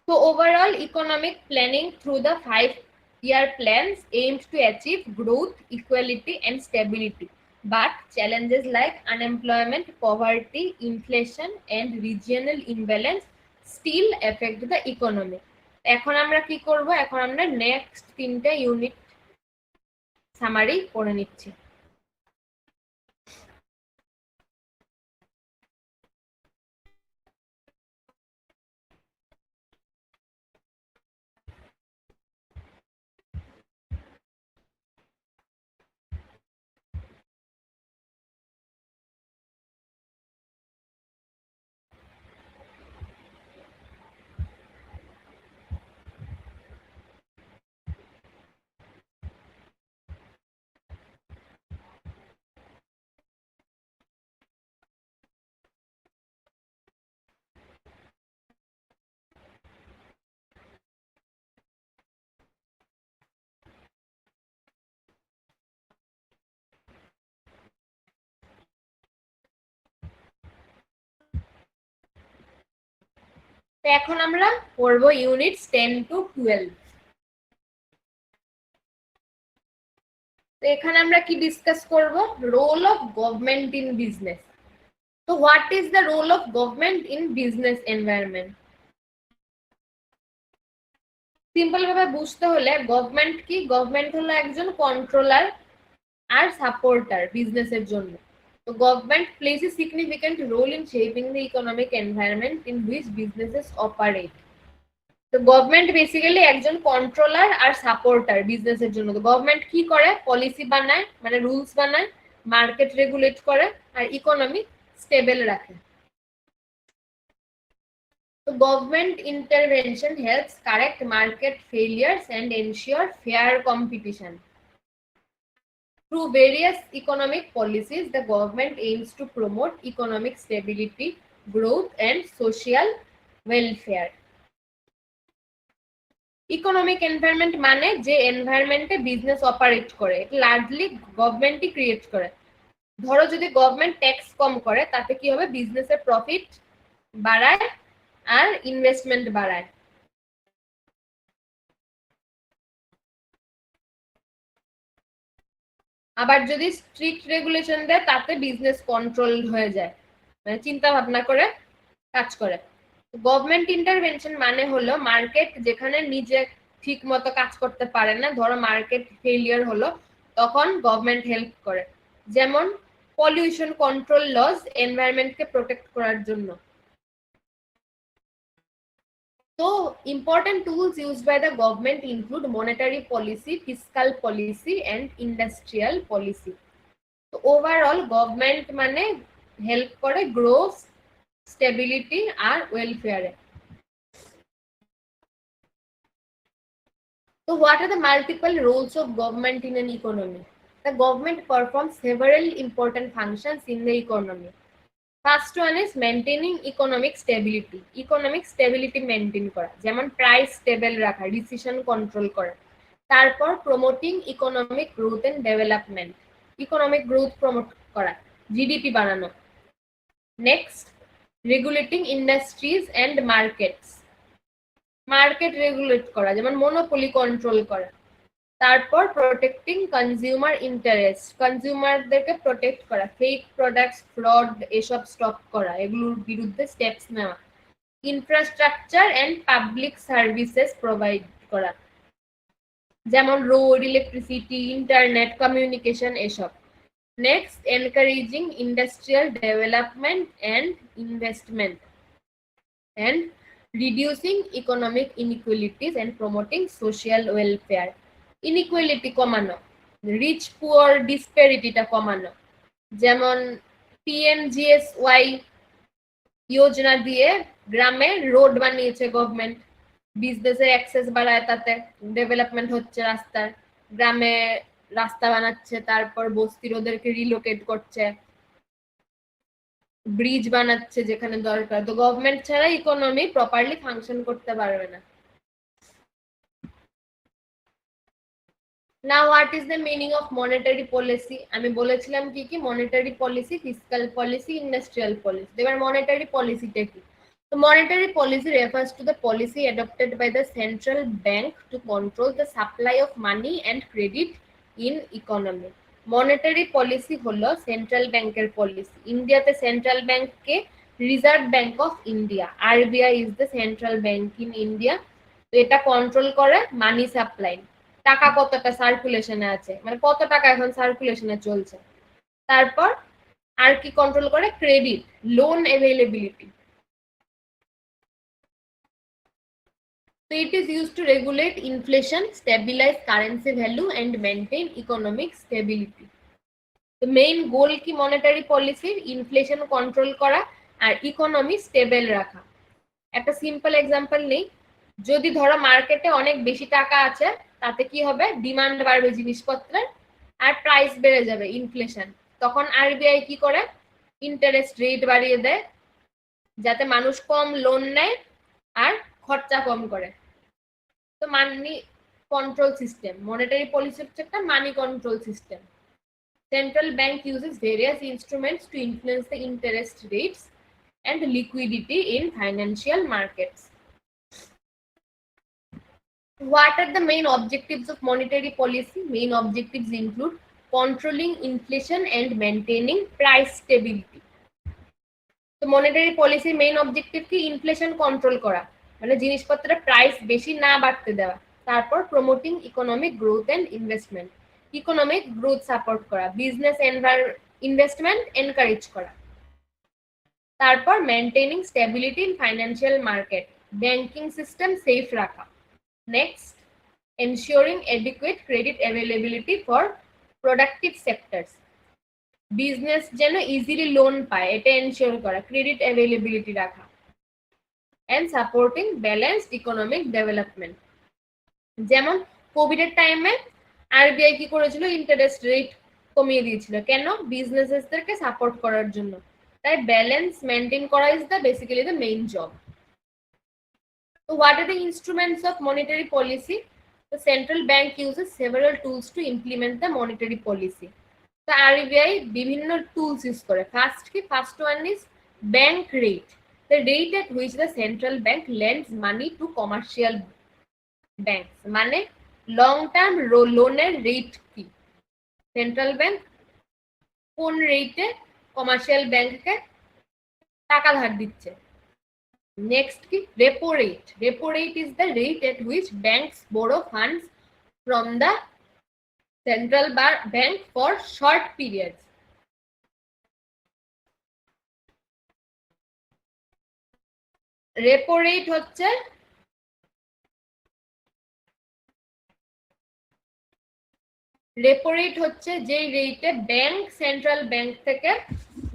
So overall, economic planning through the 5-year plans aimed to achieve growth, equality, and stability. But challenges like unemployment, poverty, inflation, and regional imbalance still affect the economy. এখন আমরা কি করব? এখন আমরা নেক্সট 3টা ইউনিট সামারি করে নিচ্ছি। তো এখন আমরা পড়ব ইউনিটস 10 to 12। তো এখানে আমরা কি ডিসকাস করব? Role of government in business. তো what is the role of government in business environment? Simple ভাবে বুঝতে হলে গভর্নমেন্ট কি? গভর্নমেন্ট হলো একজন কন্ট্রোলার আর সাপোর্টার বিজনেসের জন্য। তো government plays a significant role in shaping the economic environment in which businesses operate. তো গভর্নমেন্ট বেসিক্যালি একজন কন্ট্রোলার আর সাপোর্টার বিজনেসের জন্য। তো গভর্নমেন্ট কি করে? পলিসি বানায়, মানে রুলস বানায়, মার্কেট রেগুলেট করে, আর ইকোনমি স্টেবল রাখে। তো government intervention helps correct market failures and ensure fair competition. Through various economic policies, the government aims to promote economic stability, growth, and social welfare. Economic environment মানে যে এনভায়রনমেন্টে বিজনেস অপারেট করে, এটা লার্জলি গভর্নমেন্টই ক্রিয়েট করে। ধরো যদি গভর্নমেন্ট ট্যাক্স কম করে, তাতে কি হবে? বিজনেসের প্রফিট বাড়ায় আর ইনভেস্টমেন্ট বাড়ায়। আবার যদি স্ট্রিক্ট রেগুলেশন দেয়, তাতে বিজনেস কন্ট্রোল হয়ে যায়, মানে চিন্তা ভাবনা করে কাজ করে। গভর্নমেন্ট ইন্টারভেনশন মানে হলো মার্কেট যেখানে নিজে ঠিক মতো কাজ করতে পারে না, ধরো মার্কেট ফেলিয়ার হলো, তখন গভর্নমেন্ট হেল্প করে। যেমন পলিউশন কন্ট্রোল লজ এনভায়রনমেন্টকে প্রোটেক্ট করার জন্য। তো important tools used by the government include monetary policy, fiscal policy and industrial policy. তো ওভারঅল গভর্নমেন্ট মানে হেল্প করে গ্রোথ, স্টেবিলিটি আর ওয়েলফেয়ারে। So what are the multiple roles of government in an economy? The government performs several important functions in the economy. First one is maintaining economic stability. Economic stability maintain করা, যেমন প্রাইস স্টেবল রাখা, ডিসিশন কন্ট্রোল করা। তারপর promoting economic growth and development, economic growth promote করা, জিডিপি বাড়ানো। Next, regulating industries and markets, market regulate করা, যেমন মনোপলি কন্ট্রোল করা। তারপর প্রোটেক্টিং কনজিউমার ইন্টারেস্ট, কনজিউমারদেরকে প্রোটেক্ট করা, ফেক প্রোডাক্টস, ফ্রড এসব স্টপ করা, এগুলোর বিরুদ্ধে স্টেপস নেওয়া। Infrastructure and public services provide করা, যেমন রোড, ইলেকট্রিসিটি, ইন্টারনেট, কমিউনিকেশন এসব। Next, encouraging industrial development and investment and reducing economic inequalities and promoting social welfare. Inequality কমানো, রিচ পুয়ার ডিসপ্যারিটিটা কমানো, যেমন পিএমজিএসওয়াই যোজনা দিয়ে গ্রামে রোড বানিয়েছে গভর্নমেন্ট, বিজনেসের অ্যাক্সেস বাড়ায়, তাতে ডেভেলপমেন্ট হচ্ছে রাস্তার, গ্রামে রাস্তা বানাচ্ছে, তারপর বস্তির ওদেরকে রিলোকেট করছে, ব্রিজ বানাচ্ছে যেখানে দরকার। তো গভর্নমেন্ট ছাড়া ইকোনমি প্রপারলি ফাংশন করতে পারবে না। Now what is the meaning of monetary policy? আমি বলেছিলাম কি কি, monetary policy, fiscal policy, industrial policy. এবার মনিটারি পলিসিটা কি? তো So monetary policy refers to the policy adopted by the central bank to control the supply of money and credit in economy. Monetary policy হলো সেন্ট্রাল ব্যাংকের পলিসি। ইন্ডিয়াতে সেন্ট্রাল ব্যাংককে reserve bank of India, RBI is the central bank in India. তো এটা কন্ট্রোল করে মানি সাপ্লাই, টাকা কতটা সার্কুলেশনে আছে, মানে কত টাকা এখন সার্কুলেশনে চলছে। তারপর আর কি কন্ট্রোল করে, credit, loan availability. So it is used to regulate inflation, stabilize currency value and maintain economic stability. The main goal কি monetary policy, inflation control করা আর ইকোনমি স্টেবল রাখা। একটা সিম্পল এক্সাম্পল নেই, যদি ধরো মার্কেটে অনেক বেশি টাকা আছে, তাতে কি হবে, ডিমান্ড বাড়বে জিনিসপত্রের আর প্রাইস বেড়ে যাবে, ইনফ্লেশন। তখন আরবিআই কি করে, ইন্টারেস্ট রেট বাড়িয়ে দেয় যাতে মানুষ কম লোন নেয় আর খরচা কম করে। তো money control system, monetary policy হচ্ছে একটা money control system. Central bank uses various instruments to influence the interest rates and liquidity in financial markets. What are the main objectives of monetary policy? Main objectives include controlling inflation and maintaining price stability. তো মনিটারি পলিসির মেইন অবজেক্টিভ কি, ইনফ্লেশন কন্ট্রোল করা, মানে জিনিসপত্রের প্রাইস বেশি না বাড়তে দেওয়া। তারপর promoting economic growth and investment, economic growth support করা, বিজনেস ইনভেস্টমেন্ট এনকারেজ করা। তারপর maintaining stability in financial market, banking system safe রাখা। Next, ensuring adequate credit availability for productive sectors, business যেন ইজিলি লোন পায় এটা এনশিওর করা, ক্রেডিট অ্যাভেলেবিলিটি রাখা। And supporting balanced economic development. যেমন কোভিড এর টাইমে আরবিআই কি করেছিল, ইন্টারেস্ট রেট কমিয়ে দিয়েছিল, কেন, বিজনেসেসদেরকে সাপোর্ট করার জন্য। তাই ব্যালেন্স মেনটেন করা is the basically the main job. So what are the instruments of monetary policy? The central bank uses several tools to implement the monetary policy. So RBI বিভিন্ন tools use করে। First one is bank rate, the rate at which the central bank lends money to commercial banks, মানে লং টার্ম লোনের রেট কি, সেন্ট্রাল ব্যাংক কোন রেটে কমার্শিয়াল ব্যাংককে টাকা ধার দিচ্ছে। নেক্সট কি, repo rate, repo rate is the rate at which banks borrow funds from the central bank for short periods. Repo rate হচ্ছে যে রেটে ব্যাংক সেন্ট্রাল ব্যাংক থেকে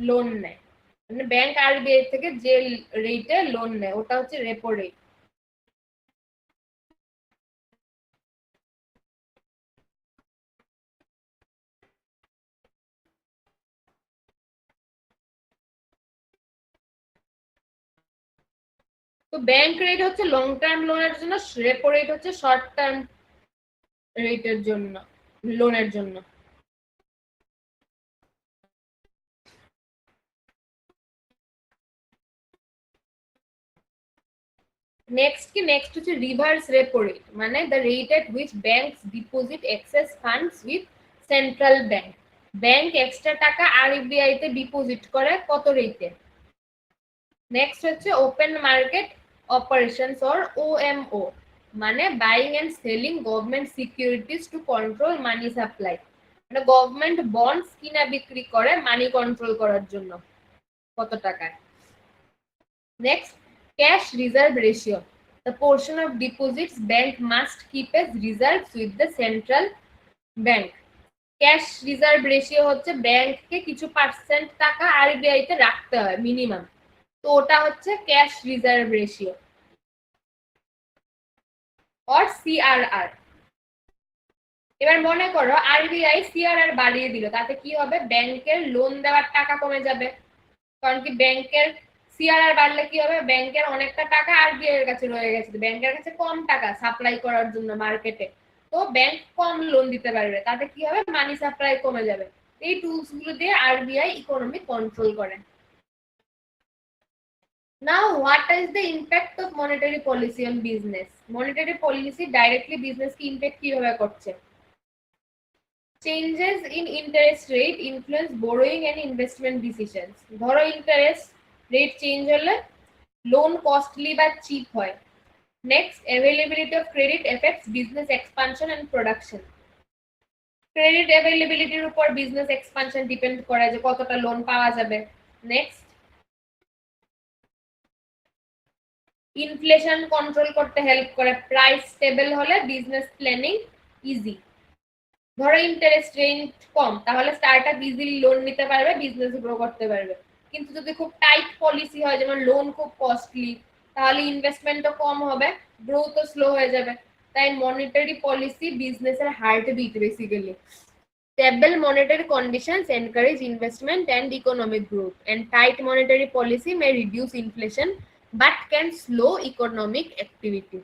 লোন নেয়, মানে ব্যাংক আরবিআই থেকে যে রেটে লোন নেয় ওটা হচ্ছে রেপো রেট। তো ব্যাংক রেট হচ্ছে লং টার্ম লোনের জন্য, রেপো রেট হচ্ছে শর্ট টার্ম রেটের জন্য, লোনের জন্য। নেক্সট হচ্ছে রিভার্স রেপো রেট, মানে the rate at which banks deposit excess funds with central bank. Bank extra টাকা আরবিআই তে ডিপোজিট করে কত রেটে। নেক্সট হচ্ছে open market operations or OMO, মানে buying and selling government securities to control money supply, মানে গভর্নমেন্ট বন্ডস কিনা বিক্রি করে মানি কন্ট্রোল করার জন্য কত টাকায়। Next, cash reserve ratio, the portion of deposits bank must keep as reserves with the central bank. Cash reserve ratio হচ্ছে ব্যাংককে কিছু পার্সেন্ট টাকা আরবিআই তে রাখতে হয় মিনিমাম, তো ওটা হচ্ছে cash reserve ratio or CRR. এবার মনে করো আরবিআই সিআরআর বাড়িয়ে দিল, তাতে কি হবে, ব্যাংকের লোন দেওয়ার টাকা কমে যাবে, কারণ কি ব্যাংকের সিআরআর বাড়লে কি হবে, ব্যাংকের অনেকটা টাকা আরবিআই এর কাছে রয়ে গেছে, ব্যাংকের কাছে কম টাকা সাপ্লাই করার জন্য মার্কেটে, তো ব্যাংক কম লোন দিতে পারবে, তাতে কি হবে, মানি সাপ্লাই কমে যাবে। এই টুলস গুলো দিয়ে আরবিআই ইকোনমি কন্ট্রোল করে। Now, what is the impact of monetary policy on business? Monetary policy directly business কি impact কিভাবে করছে? Changes in interest rate influence borrowing and investment decisions. ধরো interest rate change হলে loan costly বা cheap হয়. Next, availability of credit affects business expansion and production. Credit availability এর উপর business expansion depend করে যে কতটা লোন পাওয়া যাবে. Next, ইনফ্লেশন কন্ট্রোল করতে হেল্প করে, প্রাইস স্টেবল হলে বিজনেস প্ল্যানিং ইজি। ধরো ইন্টারেস্ট রেট কম, তাহলে স্টার্টআপ ইজিলি লোন নিতে পারবে, বিজনেস গ্রো করতে পারবে। কিন্তু যদি খুব টাইট পলিসি হয়, যেমন লোন খুব কস্টলি, তাহলে ইনভেস্টমেন্টও কম হবে, গ্রোথও স্লো হয়ে যাবে। তাই মনিটারি পলিসি বিজনেসের heart beat basically. Stable monetary conditions encourage investment and economic growth, and tight monetary policy may reduce inflation but can slow economic activity.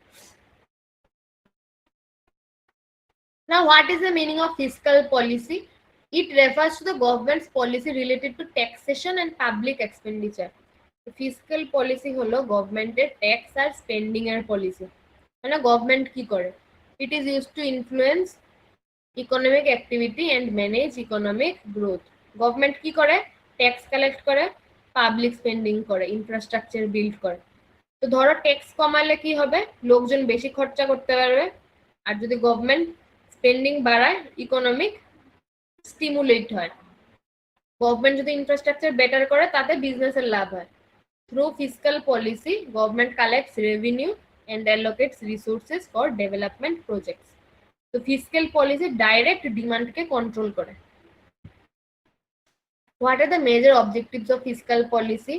Now, what is the meaning of fiscal policy? It refers to the government's policy related to taxation and public expenditure. Fiscal policy হলো গভর্নমেন্টের ট্যাক্স আর স্পেন্ডিং এর পলিসি। মানে গভর্নমেন্ট কি করে? It is used to influence economic activity and manage economic growth. Government কি করে? ট্যাক্স কালেক্ট করে, পাবলিক স্পেন্ডিং করে, ইনফ্রাস্ট্রাকচার বিল্ড করে। তো ধরো ট্যাক্স কমালে কি হবে? লোকজন বেশি খরচা করতে পারবে। আর যদি গভর্নমেন্ট স্পেন্ডিং বাড়ায়, ইকোনমিক স্টিমুলেট হয়। গভর্নমেন্ট যদি ইনফ্রাস্ট্রাকচার বেটার করে, তাতে বিজনেসের লাভ হয়। Through fiscal policy government collects revenue and allocates resources for development projects. তো ফিসকাল পলিসি ডাইরেক্ট ডিমান্ডকে কন্ট্রোল করে। What are the major objectives of fiscal policy?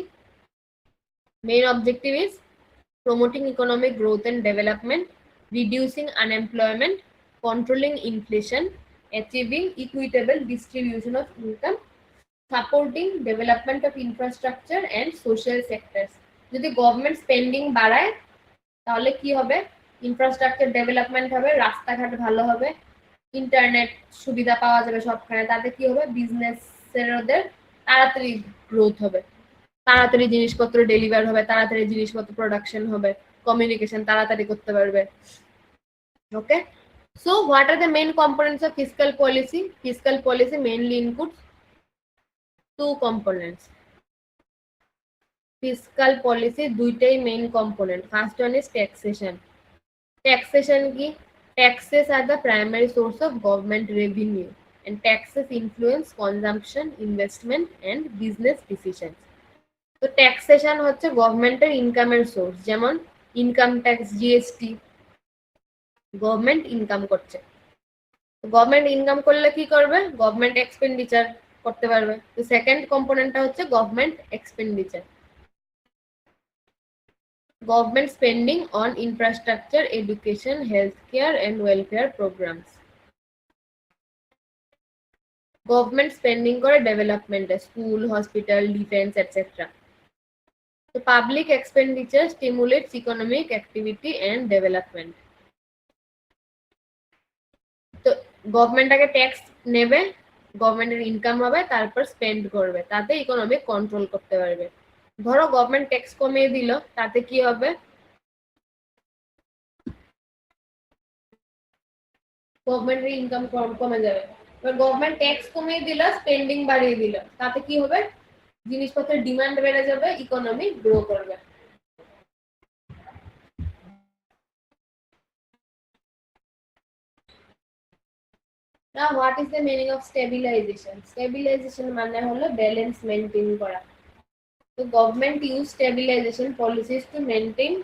Main objective is promoting economic growth and development, reducing unemployment, controlling inflation, achieving equitable distribution of income, supporting development of infrastructure and social sectors. যদি গভর্নমেন্ট স্পেন্ডিং বাড়ায়, তাহলে কি হবে? ইনফ্রাস্ট্রাকচার ডেভেলপমেন্ট হবে, রাস্তাঘাট ভালো হবে, ইন্টারনেট সুবিধা পাওয়া যাবে সবখানে। তাতে কি হবে? বিজনেসের ওদের তাড়াতাড়ি গ্রোথ হবে, তাড়াতাড়ি জিনিসপত্র ডেলিভার হবে, তাড়াতাড়ি জিনিসপত্র প্রোডাকশন হবে, কমিউনিকেশন তাড়াতাড়ি করতে পারবে। ওকে, so what are the main components of fiscal policy? Fiscal policy mainly includes two components. Fiscal policy দুইটাই main component. First one is taxation. Taxation কি? Taxes are the primary source of government revenue, and taxes influence consumption, investment, and business decisions. তো ট্যাক্সেশন হচ্ছে গভর্নমেন্টের ইনকামের সোর্স, যেমন income tax, GST, government income করছে। গভর্নমেন্ট ইনকাম করলে কি করবে? গভর্নমেন্ট এক্সপেন্ডিচার করতে পারবে। তো সেকেন্ড কম্পোনেন্টটা হচ্ছে government expenditure, government spending on infrastructure, education, health care and welfare programs. Government spending করে ডেভেলপমেন্টে, স্কুল, হসপিটাল, ডিফেন্স এটসেট্রা। তো public expenditure stimulates economic activity and development. তো গভর্নমেন্ট আগে ট্যাক্স নেবে, গভর্নমেন্টের ইনকাম হবে, তারপর স্পেন্ড করবে, তাতে ইকোনমিক কন্ট্রোল করতে পারবে। ধরো গভর্নমেন্ট ট্যাক্স কমিয়ে দিল, তাতে কি হবে? গভর্নমেন্টের ইনকাম কমে যাবে। এবার গভর্নমেন্ট ট্যাক্স কমিয়ে দিল, স্পেন্ডিং বাড়িয়ে দিল, তাতে কি হবে? জিনিসপত্রের ডিমান্ড বেড়ে যাবে, ইকোনমি গ্রো করবে। Now, what is the meaning of stabilization? Stabilization মানে হলো ব্যালেন্স মেইনটেইন করা। তো government use stabilisation policies to maintain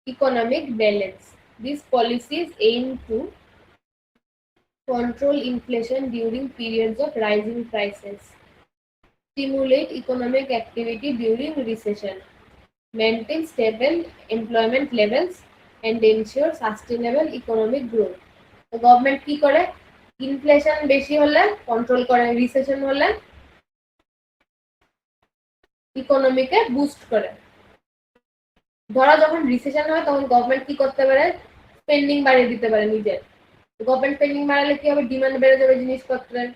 economic balance. These policies aim to control inflation during periods of rising prices, stimulate economic activity during recession, maintain stable employment levels, and ensure sustainable economic growth. তো গভর্নমেন্ট কি করে? ইনফ্লেশন বেশি হলে কন্ট্রোল করে, রিসেশন হলে ইকোনমিকে বুস্ট করে। ধরো যখন রিসেশন হয়, তখন গভর্নমেন্ট কি করতে পারে? স্পেন্ডিং বাড়িয়ে দিতে পারে নিজের। গভর্নমেন্ট স্পেন্ডিং বাড়ালে কি হবে? ডিমান্ড বেড়ে যাবে জিনিসপত্রের,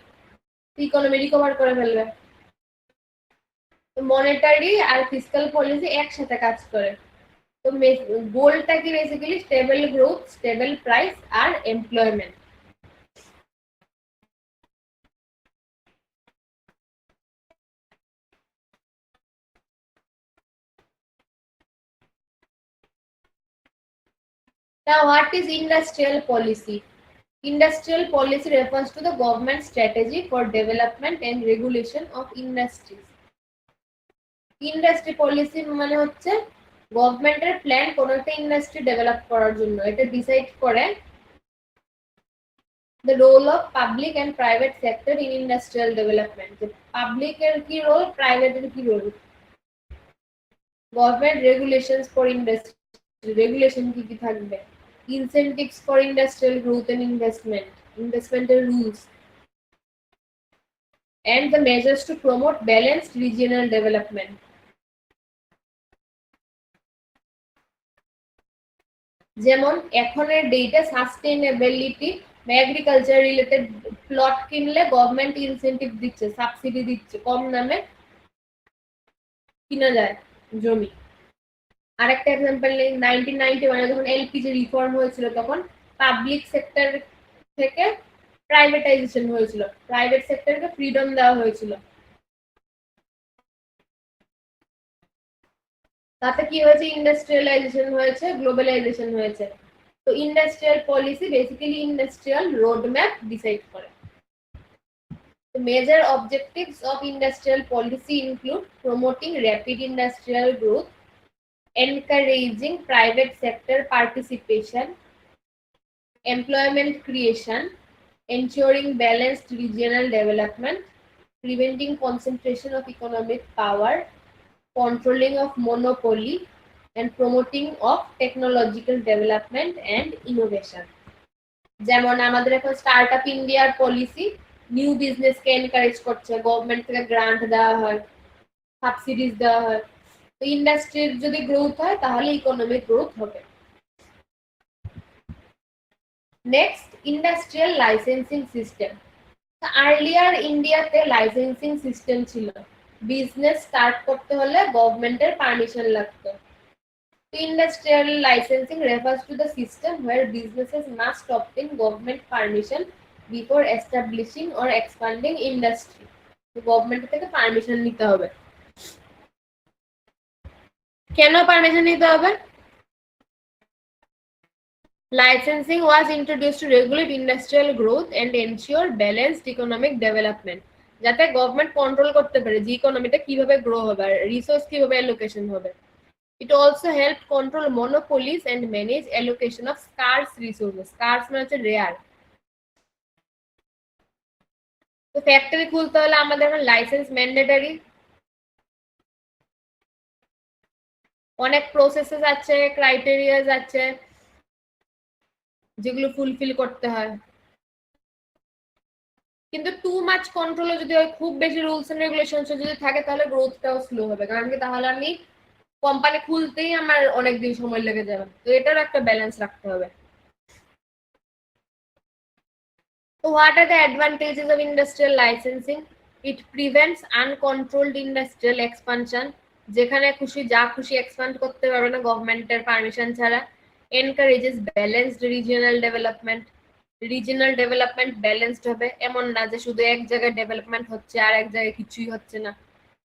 ইকোনমি রিকভার করে ফেলবে। মনিটারি আর ফিসকাল পলিসি একসাথে কাজ করে। তো গোলটা কি basically stable growth, stable price আর employment. Now, what is industrial policy? Industrial policy refers to the government strategy for development and regulation of industries. Industry policy মানে হচ্ছে গভর্নমেন্টের প্ল্যান কোন একটা ইন্ডাস্ট্রি ডেভেলপ করার জন্য। এটা ডিসাইড করে the role of public and private sector in industrial development. যে পাবলিকের কি রোল, প্রাইভেটের কি role. Government regulations for industry, regulation কি কি থাকবে। Incentives for industrial growth and investment, ইনভেস্টমেন্টের rules, and the measures to promote balanced regional development. যেমন এখনের ডেটা সাস্টেইনেবিলিটি বা এগ্রিকালচার রিলেটেড প্লট কিনলে গভর্নমেন্ট ইনসেন্টিভ দিচ্ছে, সাবসিডি দিচ্ছে, কম দামে কিনা যায় জমি। আরেকটা এক্সাম্পল নেই, 1991 যখন এলপিজি রিফর্ম হয়েছিল তখন পাবলিক সেক্টর থেকে প্রাইভেটাইজেশন হয়েছিল, প্রাইভেট সেক্টরকে ফ্রিডম দেওয়া হয়েছিল। তাতে কি হয়েছে, ইন্ডাস্ট্রিয়ালাইজেশন হয়েছে, গ্লোবালাইজেশন হয়েছে। তো industrial policy basically industrial roadmap decide করে। The major objectives of industrial policy include promoting rapid industrial growth, encouraging private sector participation, employment creation, ensuring balanced regional development, preventing concentration of economic power, controlling of monopoly, and promoting of technological development and innovation. যেমন আমাদের এখন স্টার্টআপ ইন্ডিয়ার পলিসি নিউ বিজনেসকে এনকারেজ করছে, গভর্নমেন্ট থেকে গ্রান্ট দেওয়া হয়, সাবসিডিজ দেওয়া হয়। তো ইন্ডাস্ট্রির যদি গ্রোথ হয় তাহলে ইকোনমিক গ্রোথ হবে। Next, industrial licensing system. Earlier ইন্ডিয়াতে লাইসেন্সিং সিস্টেম ছিল, বিজনেস স্টার্ট করতে হলে গভর্নমেন্টের পারমিশন লাগতো। Industrial licensing refers to the system where businesses must obtain government permission before establishing or expanding industry. Government থেকে পারমিশন নিতে হবে। কেন পারমিশন নিতে হবে? Licensing was introduced to regulate industrial growth and ensure balanced economic development. যাতে গভর্নমেন্ট কন্ট্রোল করতে পারে যে ইকোনমিটা কিভাবে গ্রো হবে আর রিসোর্স কিভাবে অ্যালোকেশন হবে। It also helped control monopolies and manage allocation of scarce resources. Scarce মানে হচ্ছে rare. তো ফ্যাক্টরি খুলতে হলে আমাদের এখন লাইসেন্স ম্যান্ডেটরি। অনেক প্রসেসেস আছে, ক্রাইটেরিয়াস আছে যেগুলো ফুলফিল করতে হয়। কিন্তু টু মাচ কন্ট্রোল যদি হয়, খুব বেশি রুলস এন্ড রেগুলেশনস যদি থাকে তাহলে গ্রোথটাও স্লো হবে, কারণ কি তাহলে আমি কোম্পানি খুলতেই আমার অনেক দিন সময় লেগে যাবে। তো এটার একটা ব্যালেন্স রাখতে হবে। So what are the advantages of industrial licensing? It prevents uncontrolled industrial expansion, যেখানে খুশি যা খুশি এক্সপ্যান্ড করতে পারবে না গভর্নমেন্টের পারমিশন ছাড়া। Encourages balanced regional development. Regional development balanced হবে, এমন না যে শুধু এক জায়গায় ডেভেলপমেন্ট হচ্ছে আর এক জায়গায় কিছুই হচ্ছে না।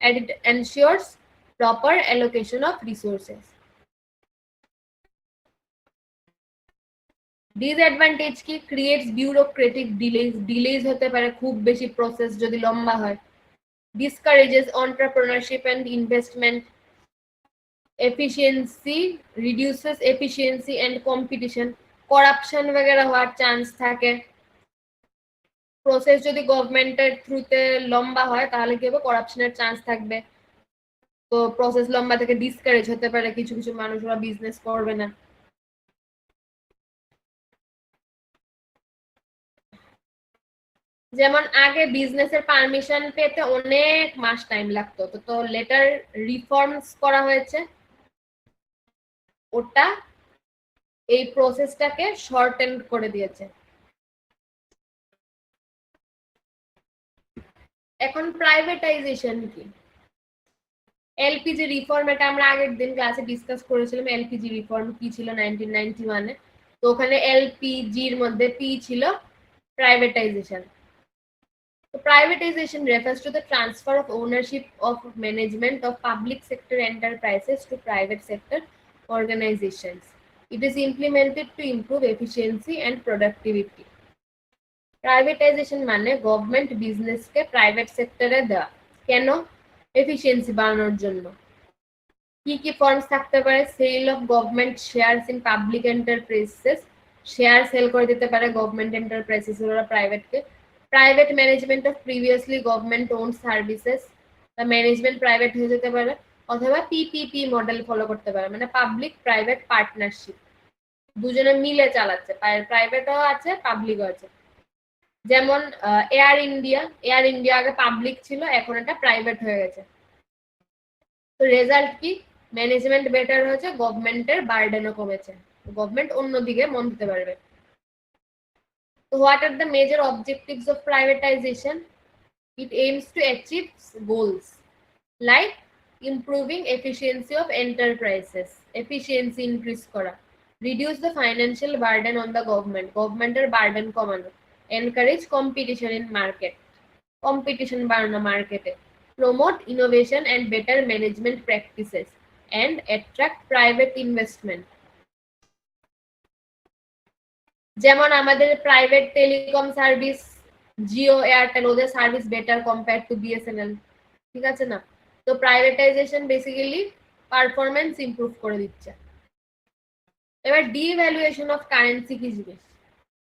And it ensures proper allocation of resources. Disadvantage কি? ক্রিয়েটস বিউরোক্রেটিক ডিলেজ হতে পারে, খুব বেশি প্রসেস যদি লম্বা হয়। Discourages entrepreneurship and investment. Efficiency reduces efficiency and competition, corruption वगैरह হওয়ার চান্স থাকে। প্রসেস যদি গভর্নমেন্টের থ্রুতে লম্বা হয় তাহলে কি হবে, করাপশনের চান্স থাকবে। তো প্রসেস লম্বা থেকে ডিসকারেজ হতে পারে, কিছু কিছু মানুষরা বিজনেস করবে না। যেমন আগে বিজনেসের পারমিশন পেতে অনেক মাস টাইম লাগতো, তো লেটার রিফর্মস করা হয়েছে, ওটা এই প্রসেসটাকে শর্টেন করে দিয়েছে। এখন প্রাইভেটাইজেশন কি? এলপিজি রিফর্ম, এটা আমরা আগের দিন ক্লাসে ডিসকাস করেছিলাম। এলপিজি রিফর্ম কি ছিল 1991-এ। তো ওখানে এলপিজির মধ্যে পি ছিল privatisation. So privatization refers to the transfer of ownership of management of public sector enterprises to private sector organizations. It is implemented to improve efficiency and productivity. Privatization মানে গভর্নমেন্ট বিজনেসকে প্রাইভেট সেক্টরে দেওয়া। কেন? এফিসিয়েন্সি বাড়ানোর জন্য। কি কি ফর্মস থাকতে পারে? Sale of government shares in public enterprises, share sale করে দিতে পারে গভর্নমেন্ট এন্টারপ্রাইজেস ওরা প্রাইভেটকে। Private management of previously government owned services, বা ম্যানেজমেন্ট প্রাইভেট হয়ে যেতে পারে। অথবা পিপিপি মডেল ফলো করতে পারে, মানে পাবলিক প্রাইভেট পার্টনারশিপ, দুজনে মিলে চালাচ্ছে, প্রাইভেটও আছে পাবলিকও আছে। যেমন এয়ার ইন্ডিয়া আগে পাবলিক ছিল, এখন এটা প্রাইভেট হয়ে গেছে। তো রেজাল্ট কি? ম্যানেজমেন্ট বেটার হয়েছে, গভর্নমেন্টের বার্ডেনও কমেছে, গভর্নমেন্ট অন্যদিকে মন দিতে পারবে। তো what are the major objectives of privatisation? It aims to achieve goals like improving efficiency of enterprises, efficiency increase করা, reduce the financial burden on the government, গভর্নমেন্টের বার্ডেন কমানো, encourage competition in market, competition বাড়ানো মার্কেটে, promote innovation and better management practices, and attract private investment. যেমন আমাদের private telecom service, Jio, Airtel, ওদের service better compare to BSNL, ঠিক আছে না? তো প্রাইভেটাইজেশন বেসিক্যালি পারফরম্যান্স ইমপ্রুভ করে দিচ্ছে। এবার ডিভ্যালুয়েশন অফ কারেন্সি কি জিনিস?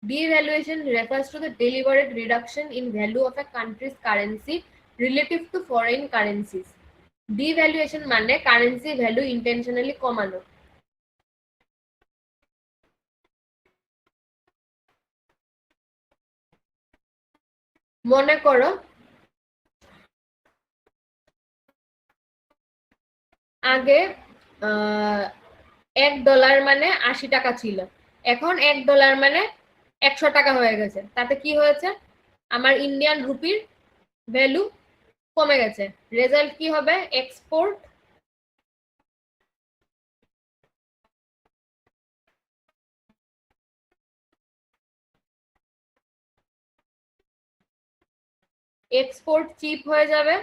Devaluation refers to the deliberate reduction in value of a country's currency relative to foreign currencies. Devaluation মানে কারেন্সি ভ্যালু ইন্টেনশনালি কমানো। মনে করো আগে $1 মানে 80 টাকা ছিল, এখন $1 মানে 100 টাকা হয়ে গেছে। তাতে কি হয়েছে? আমার ইন্ডিয়ান রুপির ভ্যালু কমে গেছে। রেজাল্ট কি হবে? এক্সপোর্ট চিপ হয়ে যাবে,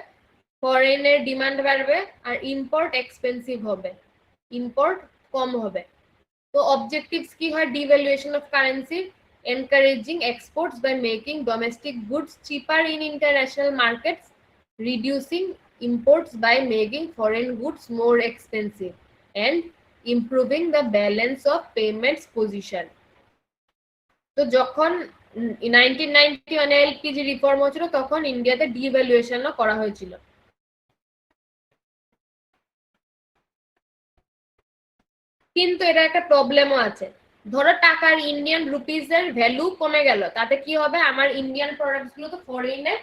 ফরেনের ডিমান্ড বাড়বে, আর ইম্পোর্ট এক্সপেন্সিভ হবে, ইম্পোর্ট কম হবে। তো অবজেক্টিভস কি হয় devaluation of currency? Encouraging exports by making domestic goods cheaper in international markets, reducing imports by making foreign goods more expensive, and improving the balance of payments position. তো যখন 1991 এলপিজি রিফর্ম হয়েছিল তখন ইন্ডিয়াতে ডিভ্যালুয়েশনও করা হয়েছিল। কিন্তু এটা একটা প্রবলেমও আছে। ধরো টাকার ইন্ডিয়ান রুপিজের ভ্যালু কমে গেল, তাতে কি হবে? আমার ইন্ডিয়ান প্রোডাক্টস গুলো তো ফরেনে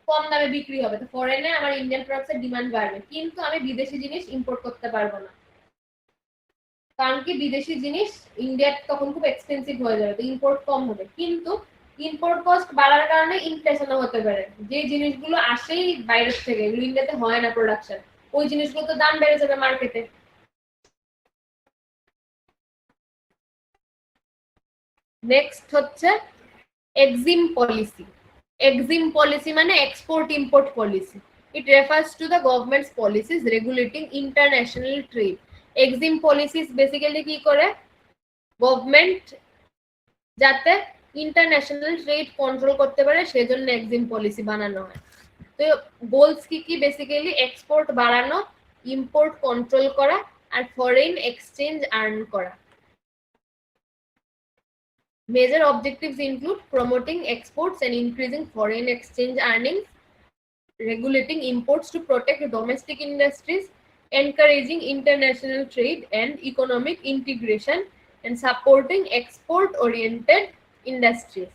কম দামে বিক্রি হবে, তো ফরেনে আমার ইন্ডিয়ান প্রোডাক্টসের ডিমান্ড বাড়বে, কিন্তু আমি বিদেশি জিনিস ইম্পোর্ট করতে পারবো না, কারণ কি বিদেশি জিনিস ইন্ডিয়ার তখন খুব এক্সপেন্সিভ হয়ে যাবে, তো ইম্পোর্ট কম হবে। কিন্তু ইম্পোর্ট কস্ট বাড়ার কারণে ইনফ্লেশনও হতে পারে, যে জিনিসগুলো আসেই বাইরের থেকে, এগুলো ইন্ডিয়াতে হয় না প্রোডাকশন, ওই জিনিসগুলো তো দাম বেড়ে যাবে মার্কেটে। নেক্সট হচ্ছে এক্সিম পলিসি। এক্সিম পলিসি মানে export import policy. It refers to the government's policies regulating international trade. EXIM policies basically কি করে? গভর্নমেন্ট যাতে ইন্টারন্যাশনাল ট্রেড কন্ট্রোল করতে পারে সেজন্য এক্সিম পলিসি বানানো হয়। তো গোলস কি কি? বেসিক্যালি এক্সপোর্ট বাড়ানো, ইম্পোর্ট কন্ট্রোল করা, আর ফরেন এক্সচেঞ্জ আর্ন করা। Major objectives include promoting exports and increasing foreign exchange earnings, regulating imports to protect domestic industries, encouraging international trade and economic integration, and supporting export-oriented industries.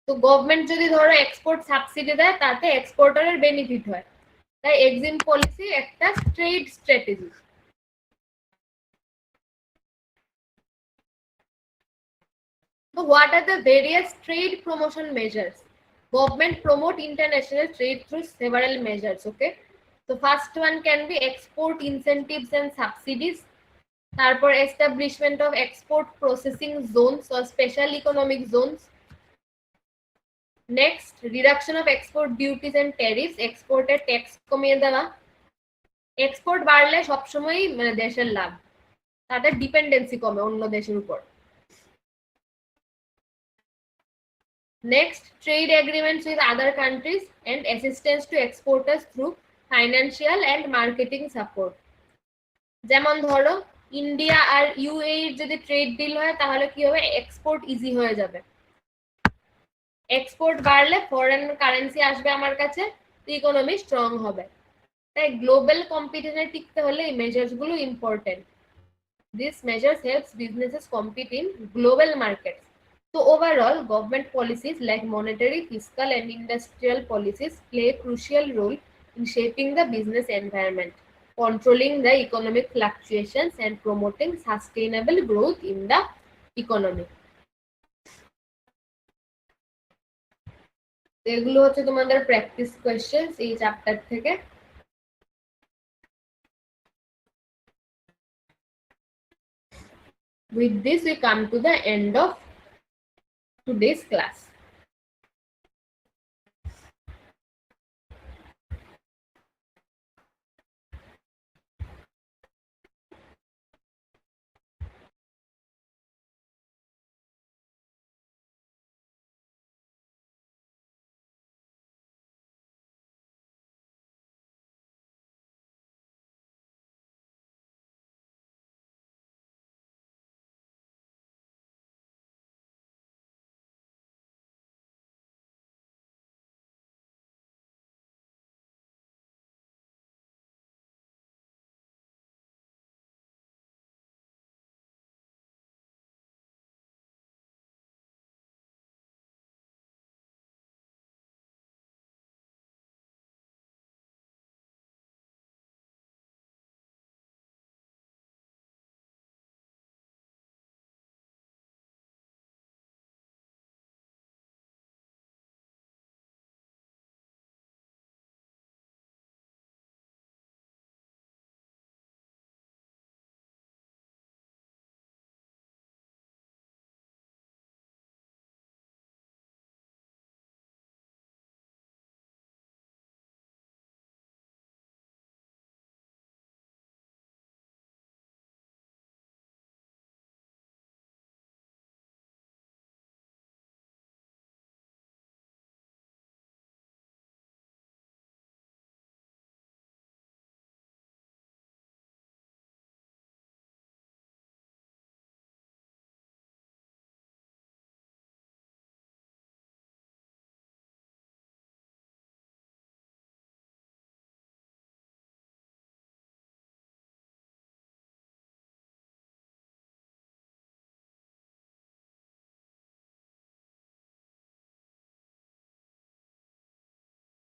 তো গভর্নমেন্ট যদি ধরো এক্সপোর্ট সাবসিডি দেয় তাতে এক্সপোর্টারের বেনিফিট হয়, তাই এক্সিম পলিসি একটা trade strategy. So what are the various trade promotion measures? Government promote international trade through several measures, okay? So So first one can be export incentives and subsidies. তারপর establishment of export processing zones or special economic zones. Next, reduction of export duties and tariffs. Exporter tax কমিয়ে দেওয়া। এক্সপোর্ট বাড়লে সবসময়ই মানে দেশের লাভ, তাদের ডিপেন্ডেন্সি কমে অন্য দেশের উপর। Next, trade agreements with other countries and assistance to exporters through financial and marketing support. যেমন ধরো ইন্ডিয়া আর ইউএই এর যদি ট্রেড ডিল হয় তাহলে কি হবে, এক্সপোর্ট ইজি হয়ে যাবে। এক্সপোর্ট বাড়লে ফরেন কারেন্সি আসবে আমার কাছে, ইকোনমি স্ট্রং হবে। তাই গ্লোবাল কম্পিটিশনে টিকতে হলে এই মেজার্স গুলো important. These measures helps businesses compete in global markets. So overall, government policies like monetary, fiscal and industrial policies play a crucial role in shaping the business environment, controlling the economic fluctuations and promoting sustainable growth in the economy. এগুলো হচ্ছে তোমাদের প্র্যাকটিস কোয়েশ্চেনস এই চ্যাপ্টার থেকে। With this, we come to the end of today's class.